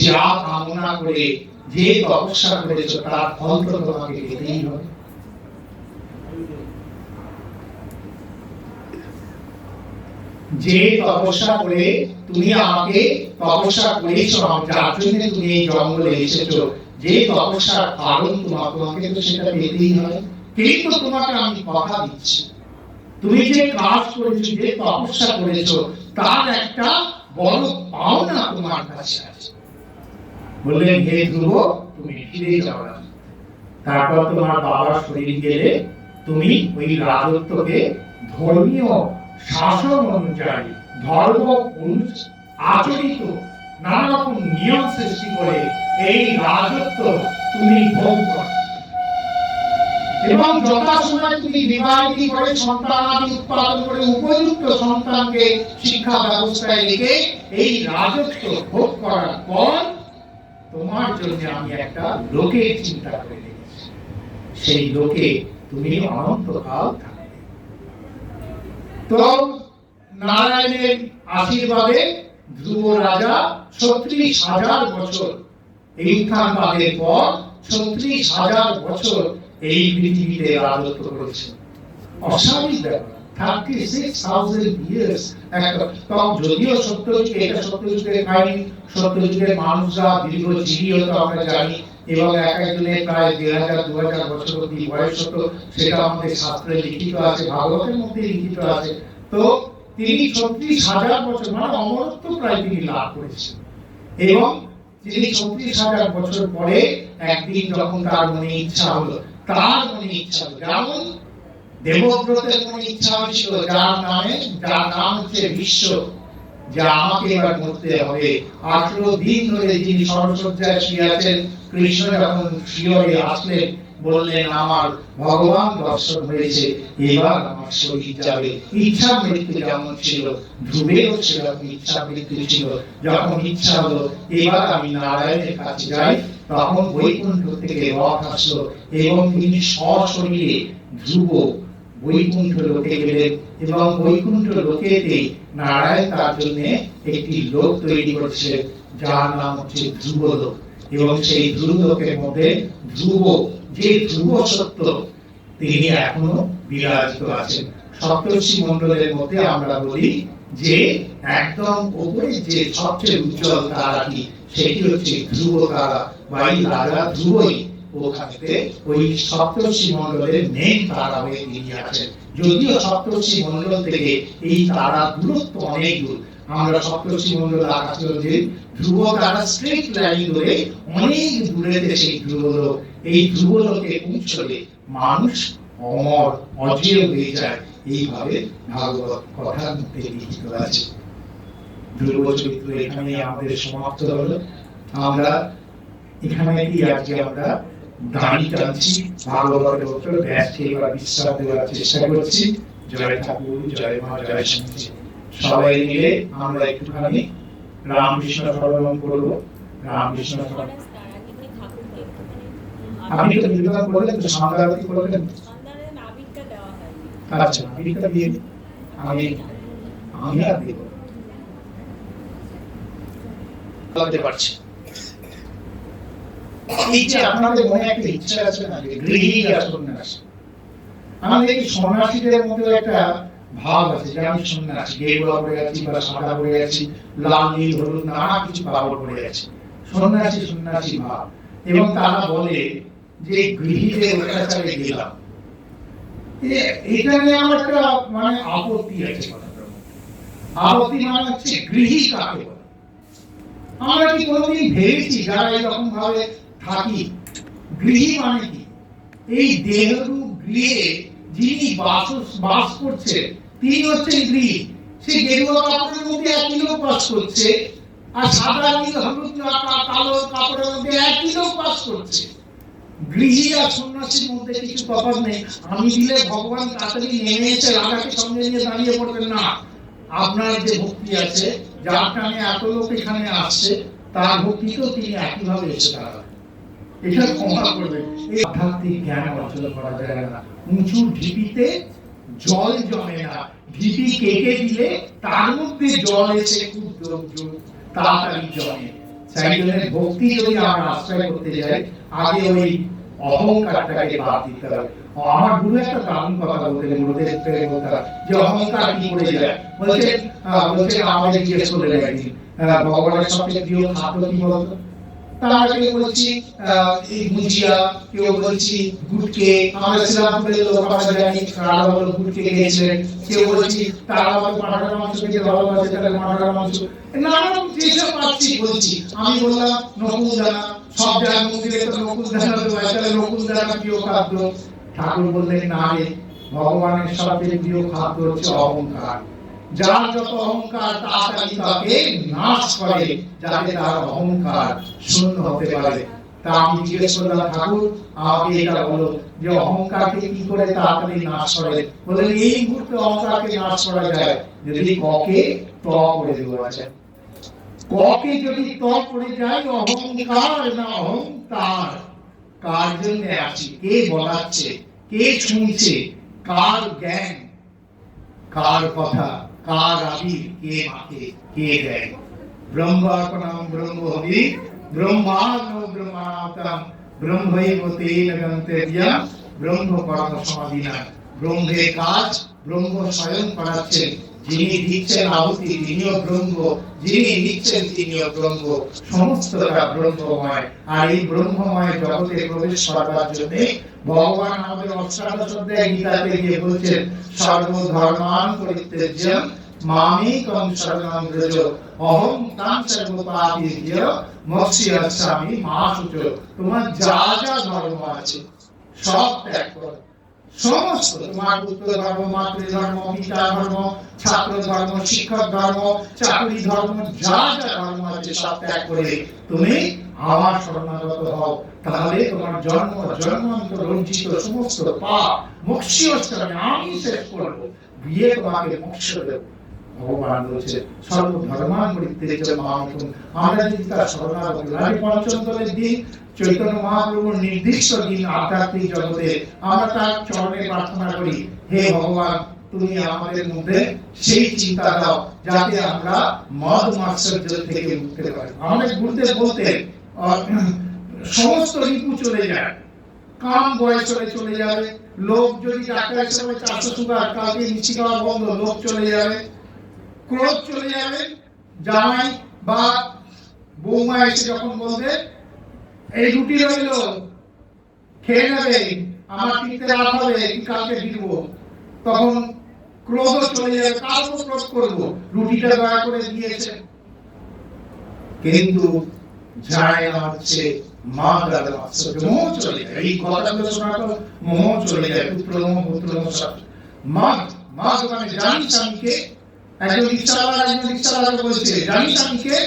B: যা কামনা করে যে তপস্যা করেছো তার ফল তো তোমাকে পেতেই হবে। যে তপস্যা করে তুমি আমাকে তপস্যা করেছো, যার জন্য তুমি এই জঙ্গলে এসেছো, যে তপস্যার কারণ তোমাকে তো সেটা পেতেই হবে। কিন্তু তোমাকে আমি কথা দিচ্ছি, তুমি যে কাজ করেছো, যে তপস্যা করেছো, তার একটা বড় পাওনা তোমার কাছে আছে। বললেন, হে ধ্রুব, তুমি ফিরে যাও না। তারপর তোমার বাবার শরীর গেলে তুমি ওই রাজত্বকে ধর্মীয় শাসন অনুযায়ী, ধর্ম আচরিত নানা রকম নিয়ম সৃষ্টি করে এই রাজত্ব তুমি ভোগ করো এবং যথাসময়ে তুমি বিবাহিত করে সন্তানাদি উৎপাদন করে উপযুক্ত সন্তানকে শিক্ষা ব্যবস্থায় রেখে এই রাজত্ব ভোগ করার পর তোমার জন্য আমি একটা লোকের চিন্তা করে রেখেছি। সেই লোকে তুমি অনন্তকাল থাকবে। তো নারায়ণের আশীর্বাদে ধ্রুব রাজা ৩৬,০০০ বছর এই উত্থানবাদের পর ৩৬,০০০ বছর এই পৃথিবীতে রাজত্ব করেছে। অস্বাভাবিক ব্যাপার, 36,000 years। যদিও সত্যযুগে, এটা সত্যযুগের কাহিনী, সত্যযুগের মানুষরা দীর্ঘজীবী হতো আমরা জানি, এবং এক একজনের প্রায় ১,৫০০-২,০০০ বছর অবধি বয়স হতো, সেটা আমাদের শাস্ত্রে লিখিত আছে, ভাগবতের মধ্যে লিখিত আছে। তো তিনি ৩৬,০০০ বছর মানে অমরত্ব প্রায় তিনি লাভ করেছেন। এবং তিনি ৩৬,০০০ বছর পরে একদিন যখন তার মনে ইচ্ছা হলো, যেমন দেবব্রতের মনে ইচ্ছা হয়েছিল, যার নাম হচ্ছে বিশ্ব, যে আমাকে এবার মরতে হবে। 18 দিন ধরে যিনি সরসজ্জায় শুয়ে আছেন, কৃষ্ণ যখন শিয়রে আসলেন, বললেন, আমার ভগবান দর্শন হয়েছে, এবার আমার শরীর যাবে। ইচ্ছা মৃত্যু যেমন ছিল, ধ্রুবেরও সেরকম ইচ্ছা মৃত্যু ছিল। যখন ইচ্ছা হলো এবার আমি নারায়ণের কাছে যাই, তখন বৈকুণ্ঠ থেকে রথ আসলো এবং তিনি সশরীরে ধ্রুব বৈকুণ্ঠ লোকে গেলেন এবং বৈকুণ্ঠ লোকেতে নারায়ণ তার জন্য একটি লোক তৈরি করেছিলেন, যার নাম হচ্ছে ধ্রুবলোক। এবং সেই ধ্রুবলোকের মধ্যে ধ্রুব, যে ধ্রুব সত্য, তিনি এখনো বিরাজিত আছেন। সপ্তর্ষি মণ্ডলের মধ্যে আমরা বলি যে একদম উপরে যে সবচেয়ে উজ্জ্বল তারাটি, সেটি হচ্ছে ধ্রুব তারা, বা এই রাজা ধ্রুবই ওখানে ওই সপ্তর্ষি মণ্ডলের মেন তারা হয়ে তিনি আছেন। যদিও সপ্তর্ষি মণ্ডল থেকে এই তারা দূরত্ব অনেক দূর, আমরা সপ্তর্ষি মণ্ডল আকাশে যে ধ্রুব তারা স্ট্রেট লাইন ধরে অনেক দূরেতে সেই ধ্রুবলোক, এই ধ্রুবলোকে পৌঁছলে মানুষ অমর অজেয় হয়ে যায়। এইভাবে ভাগবত কথার মধ্যে লিখিত আছে। ধ্রুব চরিত্র এখানে আমাদের সমাপ্ত হলো। আমরা এখানে কি আজকে আমরা দাঁড়ি টানছি, ভাগবতের উপর ব্যাসকে এবার বিশ্বাস দেওয়ার চেষ্টা করছি। জয় ঠাকুর, জয় মা, জয় সন্তী। সবাই মিলে আমরা একটুখানি রামকৃষ্ণ স্মরণ করবো। রামকৃষ্ণ স্মরণ আপনি তো নিবেদন করলেন, তো সন্ধ্যা আরতি করলেন। আচ্ছা, আবিরটা দিয়ে আমি আর দেব বলতে পারছি। এই যে আপনাদের মনে একটা ইচ্ছা আছে না, গৃহী আর সন্ন্যাসী, আমাদের এই সন্ন্যাসীদের মধ্যে একটা ভাব আছে যে আমি সন্ন্যাসী, গেরুয়া পরে আছি বা সাদা পরে আছি, লাল নীল হলুদ নানা কিছু কাপড় পরে আছি, সন্ন্যাসী সন্ন্যাসী ভাব। এবং তারা বলে যে গৃহীদের অত্যাচারে গেলাম। এটা নিয়ে আমার একটা মানে আপত্তি আছে। আপত্তি মানে হচ্ছে গৃহী কাকে বলে? আমরা কি কোনোদিন ভেবেছি যারা এরকম ভাবে থাকি, গৃহী মানে কি? এই দেহরূপ গৃহে যিনি বাস করছে তিনি হচ্ছেন গৃহী। সে গেরুয়া কাপড়ের মধ্যে একই লোক বাস করছে, আর সাদা নীল হলুদ কালো কাপড়ের মধ্যে একই লোক বাস করছে। গৃহী আর সন্ন্যাসীর মধ্যে কিছু তফাৎ নেই। আমি দিলে ভগবান তাড়াতাড়ি নেমে এসে রাধাকে সঙ্গে নিয়ে দাঁড়িয়ে পড়বেন না। আপনার যে ভক্তি আছে, যার কারণে এত লোক এখানে আসছে, তার ভক্তিকেও তিনি একইভাবে এসে দাঁড়াবেন। এটা ক্ষমা করবেন। এই আধ্যাত্মিক জ্ঞান অর্জন করা যায় না। উঁচু ঢিপিতে জল জমে না, ঢিপি কেটে দিলে তার মধ্যে জল এসে খুব তাড়াতাড়ি জমে। চাইতন্যের ভক্তি যদি আমরা আশ্রয় করতে যাই, আগে ওই অহংকারটাকে বাদ দিতে হবে। আমার গুরু একটা দারুণ কথা বলতেন, গুরুদেব বলতেন যে অহংকার কি করে যায়, বলছে আমাদের জিজ্ঞেস করলেন একদিন ভগবানের সবচেয়ে প্রিয় খাদ্য কি বলতো, তারা কেউ বলছি এই ভুজিয়া, কেউ বলছি গুটকে, আমাদের শ্রীরামপুরের লোক আমরা জানি রাধা বল গুটকে খেয়েছিলেন, কেউ বলছি তারা বল পাঠার মাংস খেতে ভালোবাসে, তাহলে পাঠার মাংস, নানান যেসব পাচ্ছি বলছি। আমি বললাম নকুল দানা, সব জায়গায় মন্দিরে তো নকুল দানা দেওয়া, তাহলে নকুল দানা প্রিয় খাদ্য। ঠাকুর বললেন না রে, ভগবানের সবচেয়ে প্রিয় খাদ্য হচ্ছে অহংকার। যার যত অহংকার তাড়াতাড়ি তাকে নাশ করে, যাতে তার অহংকার শূন্য হতে পারে। তা আমি জিজ্ঞেস করলাম ঠাকুর আমাকে এটা বলো যে অহংকারকে কি করে তাড়াতাড়ি নাশ করে। বললেন এই মুহূর্তে অহংকারকে নাশ করা যায় যদি ককে ত করে দেওয়া যায়। ককে যদি ত করে যায়, অহংকার না অহংকার, কার জন্য আছি, কে বলাচ্ছে, কে শুনছে, কার জ্ঞান, কার কথা, কার আবির, কে মাকে, কে দেয়। ব্রহ্মার্পণম ব্রহ্মহরি ব্রহ্মানো ব্রহ্মানাতম ব্রহ্মৈব তেন গন্তব্যম ব্রহ্ম কর্ম সমাধিনা। ব্রহ্মের কাজ ব্রহ্ম স্বয়ং করাচ্ছেন, যিনি দিচ্ছেন আহুতি তিনিও ব্রহ্ম, যিনি নিচ্ছেন তিনিও ব্রহ্ম, সমস্তটা ব্রহ্মময়। আর এই ব্রহ্মময় জগতে প্রবেশ করবার জন্য ভগবান আমাদের অষ্টাদশ অধ্যায় গীতাতে গিয়ে বলছেন সর্বধর্মান পরিত্যাজ্যম মামেকং শরণং ব্রজ অহং তাং সর্বপাপেভ্য মোক্ষয়িষ্যামি মা শুচো। তোমার যা যা ধর্ম আছে সব ত্যাগ করো, সমস্ত তোমার পুত্র ধর্ম, মাতৃ ধর্ম, পিতা ধর্ম, ছাত্র ধর্ম, শিক্ষক ধর্ম, চাকরি ধর্ম, যা যা ধর্ম আছে সব ত্যাগ করে তুমি আমার শরণাগত হও, তাহলে তোমার জন্ম জন্মান্তর রঞ্জিত সমস্ত পাপ মোক্ষয়িষ্যামি আমি শেষ করব, দিয়ে তোমাকে মোক্ষ দেব। ভগবান বলছে সর্বধর্মান পরিত্যাজ্যম মামেকং। আমরা যদি তার শরণাগত হই, পঞ্চম দলের দিন চৈতন্য মহাপ্রভুর নির্দিষ্ট দিন আধ্যাত্মিক জগতে আমরা তার চরণে প্রার্থনা করি, হে ভগবান তুমি আমাদের মধ্যে সেই চিন্তা দাও যাতে আমরা মদ মাৎসর্য থেকে মুক্তি পাই। আমাদের গুরুদেব বলতেন সমস্ত রিপু চলে যায়, কাম বয়স হলে চলে যাবে, লোক যদি ডাক্তার হিসেবে 400 সুগার, কালকে মিষ্টি খাওয়া বন্ধ, লোক চলে যাবে, ক্রোধ চলে যাবে, জামাই বা বৌমা এসে যখন বলবে এই রুটি রইল খেয়ে নেবে, আমার টিকতে রাত হবে, কালকে ফিরবো, তখন ক্রোধ চলে যাবে, কার উপর ক্রোধ করবো, রুটিটা দয়া করে দিয়েছে। কিন্তু যায় না হচ্ছে মা দাদা মাৎসর্য, মোহ চলে যায়। এই কথাগুলো শোনার পর মোহ চলে যায়, পুত্র মোহ, পুত্র মোহ সব। মা দোকানে জানিস স্বামীকে, একজন রিক্সাওয়ালা বলছে জানিস স্বামীকে,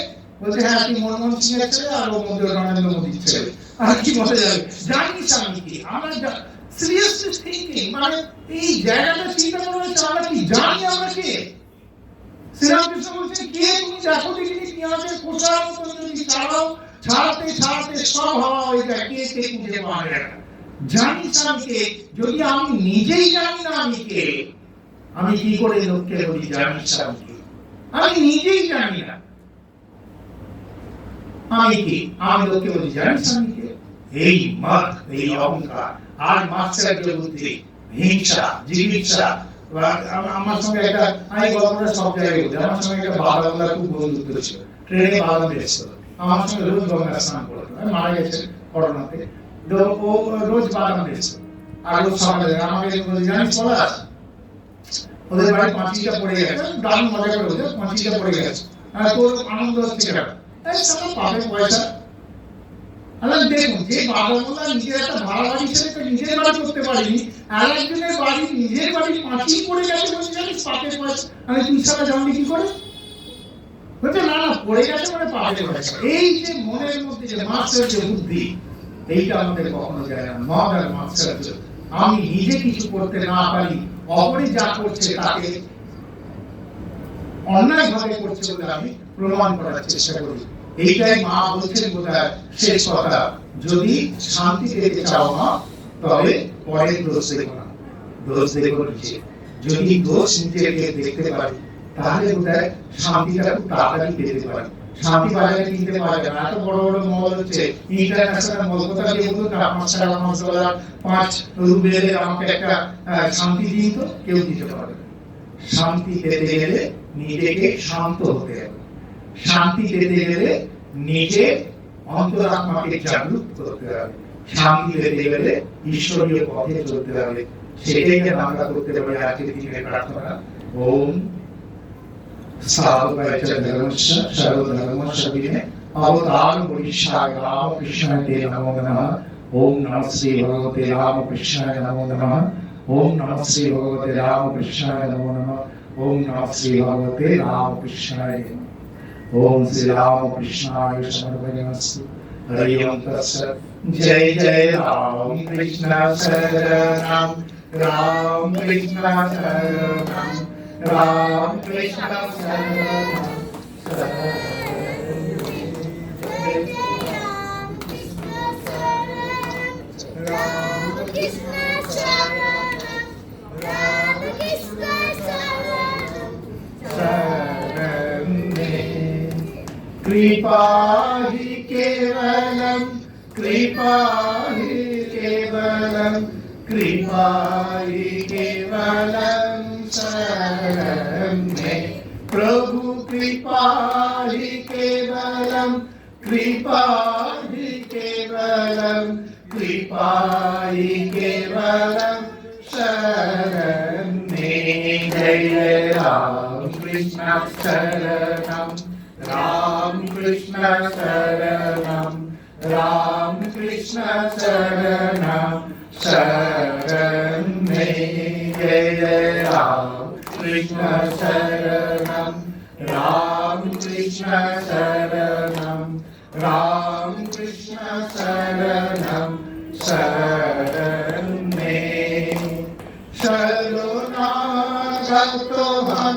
B: বলছে হ্যাঁ তুই মনমোহন সিং এর ছেলে আর ও মধ্যে নরেন্দ্র মোদীর ছেলে, আর কি বলা যাবে জানিস স্বামীকে। আমরা সিরিয়াসলি থিংকিং, মানে এই জায়গাটা চিন্তা করা হচ্ছে আমরা কি জানি আমরা কে। শ্রীরামকৃষ্ণ বলছেন কে তুমি দেখো দেখিনি, পেঁয়াজের খোসার মতো যদি ছাড়াও, ছাড়াতে ছাড়াতে সব হওয়া হয়ে যায়, কে কে খুঁজে পাওয়া যায় না। জানিস স্বামীকে, যদি আমি নিজেই জানি না আমি কে, আমি কি করে লোককে বলি জানিস স্বামীকে, আমি নিজেই জানি না আমি কি, আমি লোককে বলি জানিস স্বামীকে। এই মত, এই অহংকার আর মাৎসর্য বুদ্ধি, হিংসা, জিগিৎসা। আমার সঙ্গে একটা, আমি গল্পটা সব জায়গায় বলি, আমার সঙ্গে একটা বাদামদার খুব বন্ধুত্ব ছিল, ট্রেনে বাদাম বেচতো, আমার সঙ্গে রোজ গঙ্গা স্নান করতো, মারা গেছে করোনাতে, ও রোজ বাদাম বেচতো, আর রোজ সকালে আমাকে জানিস পলাশ ওদের বাড়ি পাঁচিটা পড়ে গেছে, দারুণ মজা করে বলছে পাঁচিটা পড়ে গেছে, তোর আনন্দ হচ্ছে কেন, পাবে পয়সা। দেখুন যে বাবাগুলা নিজের একটা ভাড়া বাড়ি ছেড়ে নিজের বাড়ি করতে পারিনি, আর একজনের বাড়ি নিজের বাড়ি পাঁচি পড়ে গেছে বলছে জানিস পাপের পয়সা, আমি তুই সারা জানলি কি করে, বলছে না না পড়ে গেছে মানে পাপের পয়সা। এই যে মনের মধ্যে যে মাৎসর্য বুদ্ধি, এইটা আমাদের কখনো যায় না। মদ আর মাৎসর্য, আমি নিজে কিছু করতে না পারি, অপরে যা করছে তাকে অন্যায় ভাবে করছে বলে আমি প্রমাণ করার চেষ্টা করি। এইটাই মা বলছেন বোধহয় শেষ কথা, যদি শান্তি পেতে চাও মা তবে পরের দোষ দেখো না, দোষ দেখো নিজে। যদি দোষ নিজেকে দেখতে পারি তাহলে বোধহয় শান্তিটা খুব তাড়াতাড়ি পেতে পারি। শান্তি বাজারে কিনতে পাওয়া যায় না। এত বড় বড় মল হচ্ছে, ইন্টারন্যাশনাল মল, কোথা দিয়ে বলুন না, $5 $5 আমাকে একটা শান্তি দিন, তো কেউ দিতে পারবে না। শান্তি পেতে গেলে নিজেকে শান্ত হতে হবে, শান্তি পেতে গেলে নিজে অন্তরাত্মাকে জাগরুক করতে হবে, শান্তি পেতে গেলে ঈশ্বরীয় পথে চলতে হবে। সেটাই আমরা করতে পারি আজকের দিনের প্রার্থনা। ওম সাধুবাইচ ধর্মস্য সর্বধর্মস্য বিনে অবতার বরিষ্ঠায় রামকৃষ্ণায় তে নমো নমঃ। ওম নমঃ শ্রী ভগবতে রামকৃষ্ণায় নমো নমঃ। ওম নমঃ শ্রী ভগবতে রামকৃষ্ণায় নমো নমঃ। ওম নমঃ শ্রী ভগবতে রামকৃষ্ণায় নমঃ। ओम श्री राम कृष्णाय समर्पयामि। हरि ओम तत्सत्। जय जय राम कृष्ण शरणं राम कृष्ण शरणं राम कृष्ण शरणं कृपा ही केवलम, कृपा ही केवलम, कृपा ही केवलम शरण में प्रभु, कृपा ही केवलम, कृपा ही केवलम, कृपा ही केवलम शरण में। जय राम कृष्ण शरणम राम कृष्ण शरणं राम कृष्ण शरणं शरण में। जय जय राम कृष्ण शरणं राम कृष्ण शरणं राम कृष्ण शरणं शरण में। शरणागतो हम,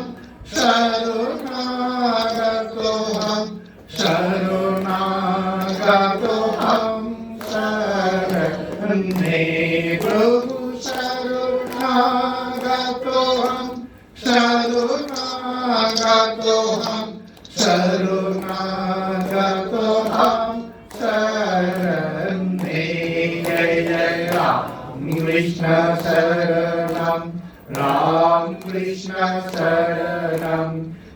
B: शरणागतो हम, शरणागतो हम शरण में प्रभु, शरणागतो हम, शरणागतो हम, शरणागतो हम शरण में। जय जय राम कृष्ण शरणं राम कृष्ण शरणं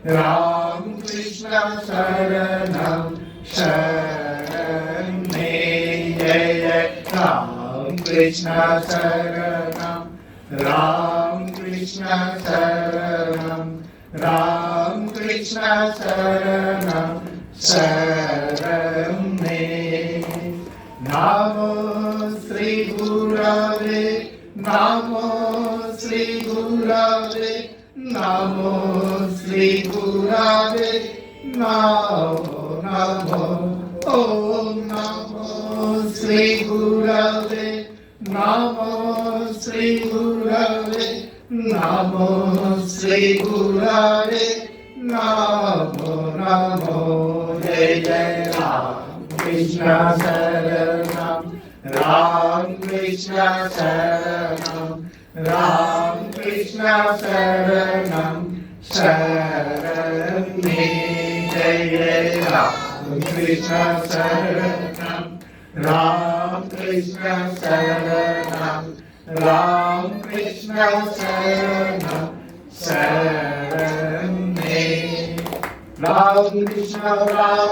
B: राम कृष्ण शरणं शरण में। जय जय राम कृष्ण शरणं राम कृष्ण शरणं राम कृष्ण शरणं शरण में। नमो श्री गुरवे, नमो श्री गुरवे, नमो श्री गुरवे, नमो नमो। ओम नमो श्री गुरवे, नमो श्री गुरवे, नमो श्री गुरवे, नमो नमो। जय जय राम कृष्ण शरणं राम कृष्ण शरणं राम कृष्ण शरणं शरण में। जय जय राम कृष्ण शरणं राम कृष्ण शरणं राम कृष्ण शरणं शरण में। राम कृष्ण जय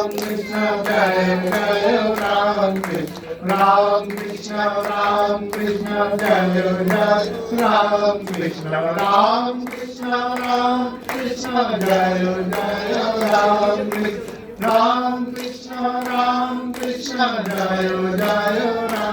B: जय राम कृष्ण, राम कृष्ण जय जय राम कृष्ण, राम कृष्ण जय जय राम कृष्ण, राम कृष्ण जय जय राम कृष्ण, राम कृष्ण जय जय राम कृष्ण, राम कृष्ण जय जय राम कृष्ण, राम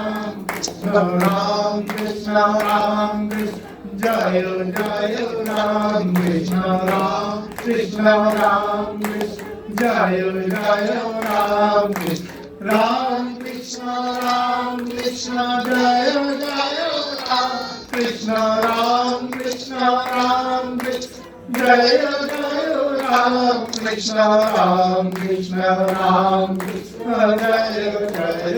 B: कृष्ण जय जय राम कृष्ण, राम कृष्ण जय जय राम कृष्ण, राम कृष्ण जय जय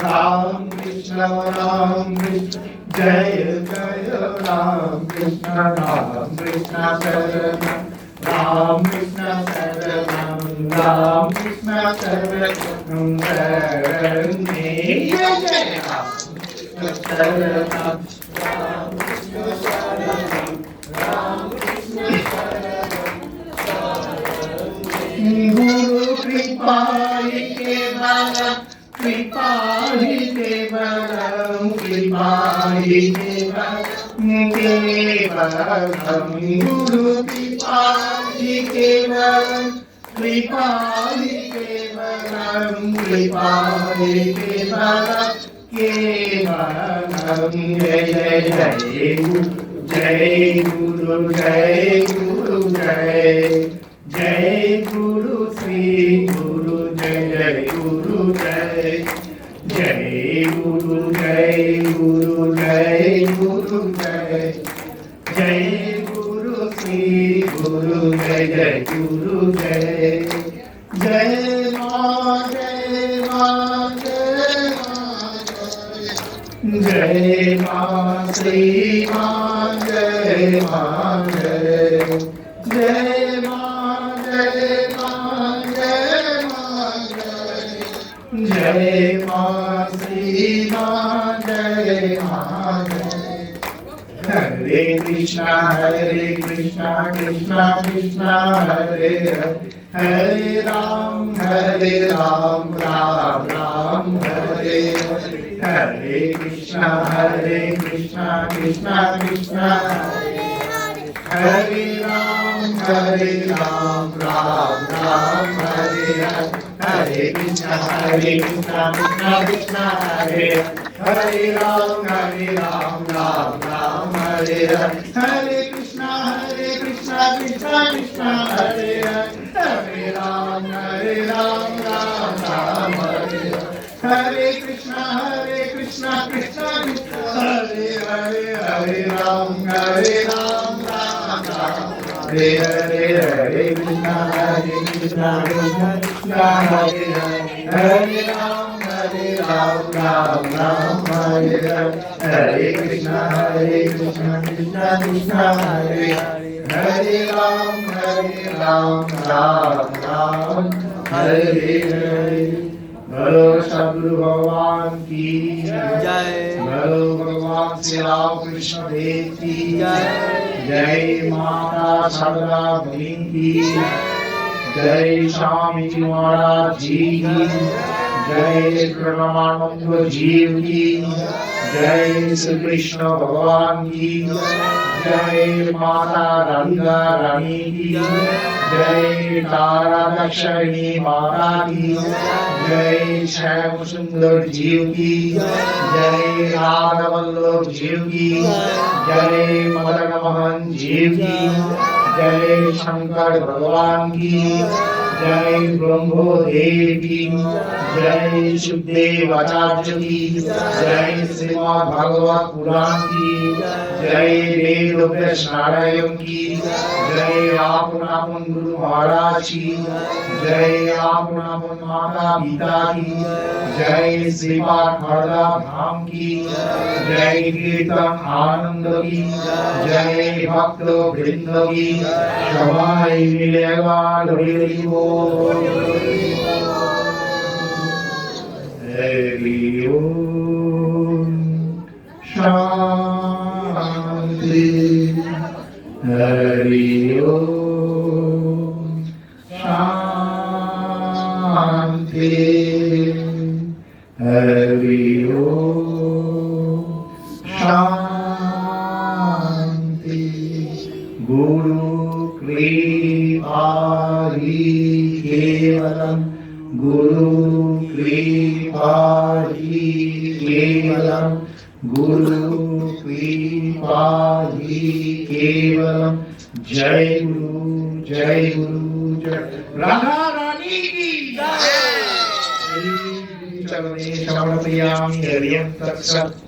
B: राम कृष्ण, राम कृष्ण जय जय राम कृष्ण, राम कृष्ण शरणं राम कृष्ण शरणं राम कृष्ण शरणं शरणे जय जय राम शरणं गुरु कृपा ही केवलम कृपा ही केवलम कृपा ही केवलम गुरु कृपा ही केवलम कृपा ही केवलम कृपा ही केवलम केवलम जय जय जय गुरु जय गुरु जय जय गुरु श्री गुरु जय जय गुरु जय जय गुरु जय गुरु जय गुरु जय जय गुरु श्री गुरु जय जय गुरु जय जय मां जय मां जय मां श्री मां जय मां जय जय जय मां श्री मां जय मां हरे कृष्णा कृष्णा कृष्णा हरे हरे राम राम राम हरे हरे कृष्णा कृष्णा कृष्णा हरे राम राम राम हरे हरे कृष्णा कृष्णा कृष्णा हरे हरे राम राम राम हरे हरे कृष्णा कृष्णा कृष्णा हरे हरे राम राम राम हरे हरे कृष्णा कृष्णा कृष्णा हरे हरे राम राम हरे हरे कृष्णा कृष्णा कृष्णा हरे हरे राम राम हरे हरे कृष्णा कृष्णा कृष्णा हरे हरे राम राम हरे हरे बोलो सद्गुरु भगवान की जय बोलो भगवान श्री राम कृष्ण देव की जय माता शारदा बहन की जय स्वामी जी महाराज जी की जय प्रणमानंद जीव की जय श्री कृष्ण भगवान की जय माता राधिका रानी की जय तारा दक्षिणी माता की जय श्याम सुंदर जीव की जय राधा वल्लभ जीव की जय मदन मोहन जीव की जय शंकर भगवान की जय ब्रह्मदेव की जय सुखदेव आचार्य की जय श्रीमद् भागवत पुराण की जय वेद व्यास नारायण की जय आपन गुरु महाराज की जय आपन माता पिता की जय श्रीपाद खड़गा धाम की जय कीर्तन आनंद की जय भक्त वृंद की सबाई मिलेगा हरि बोल हरि ओम शांति हरि ओम शांति हरि ओम शांति गुरु कृपा ही केवलम गुरु कृपा ही केवलम गुरु कृपा ही केवलम जय गुरु जय राधा रानी की जय चरणे समर्पयामि हरियं तत्सत्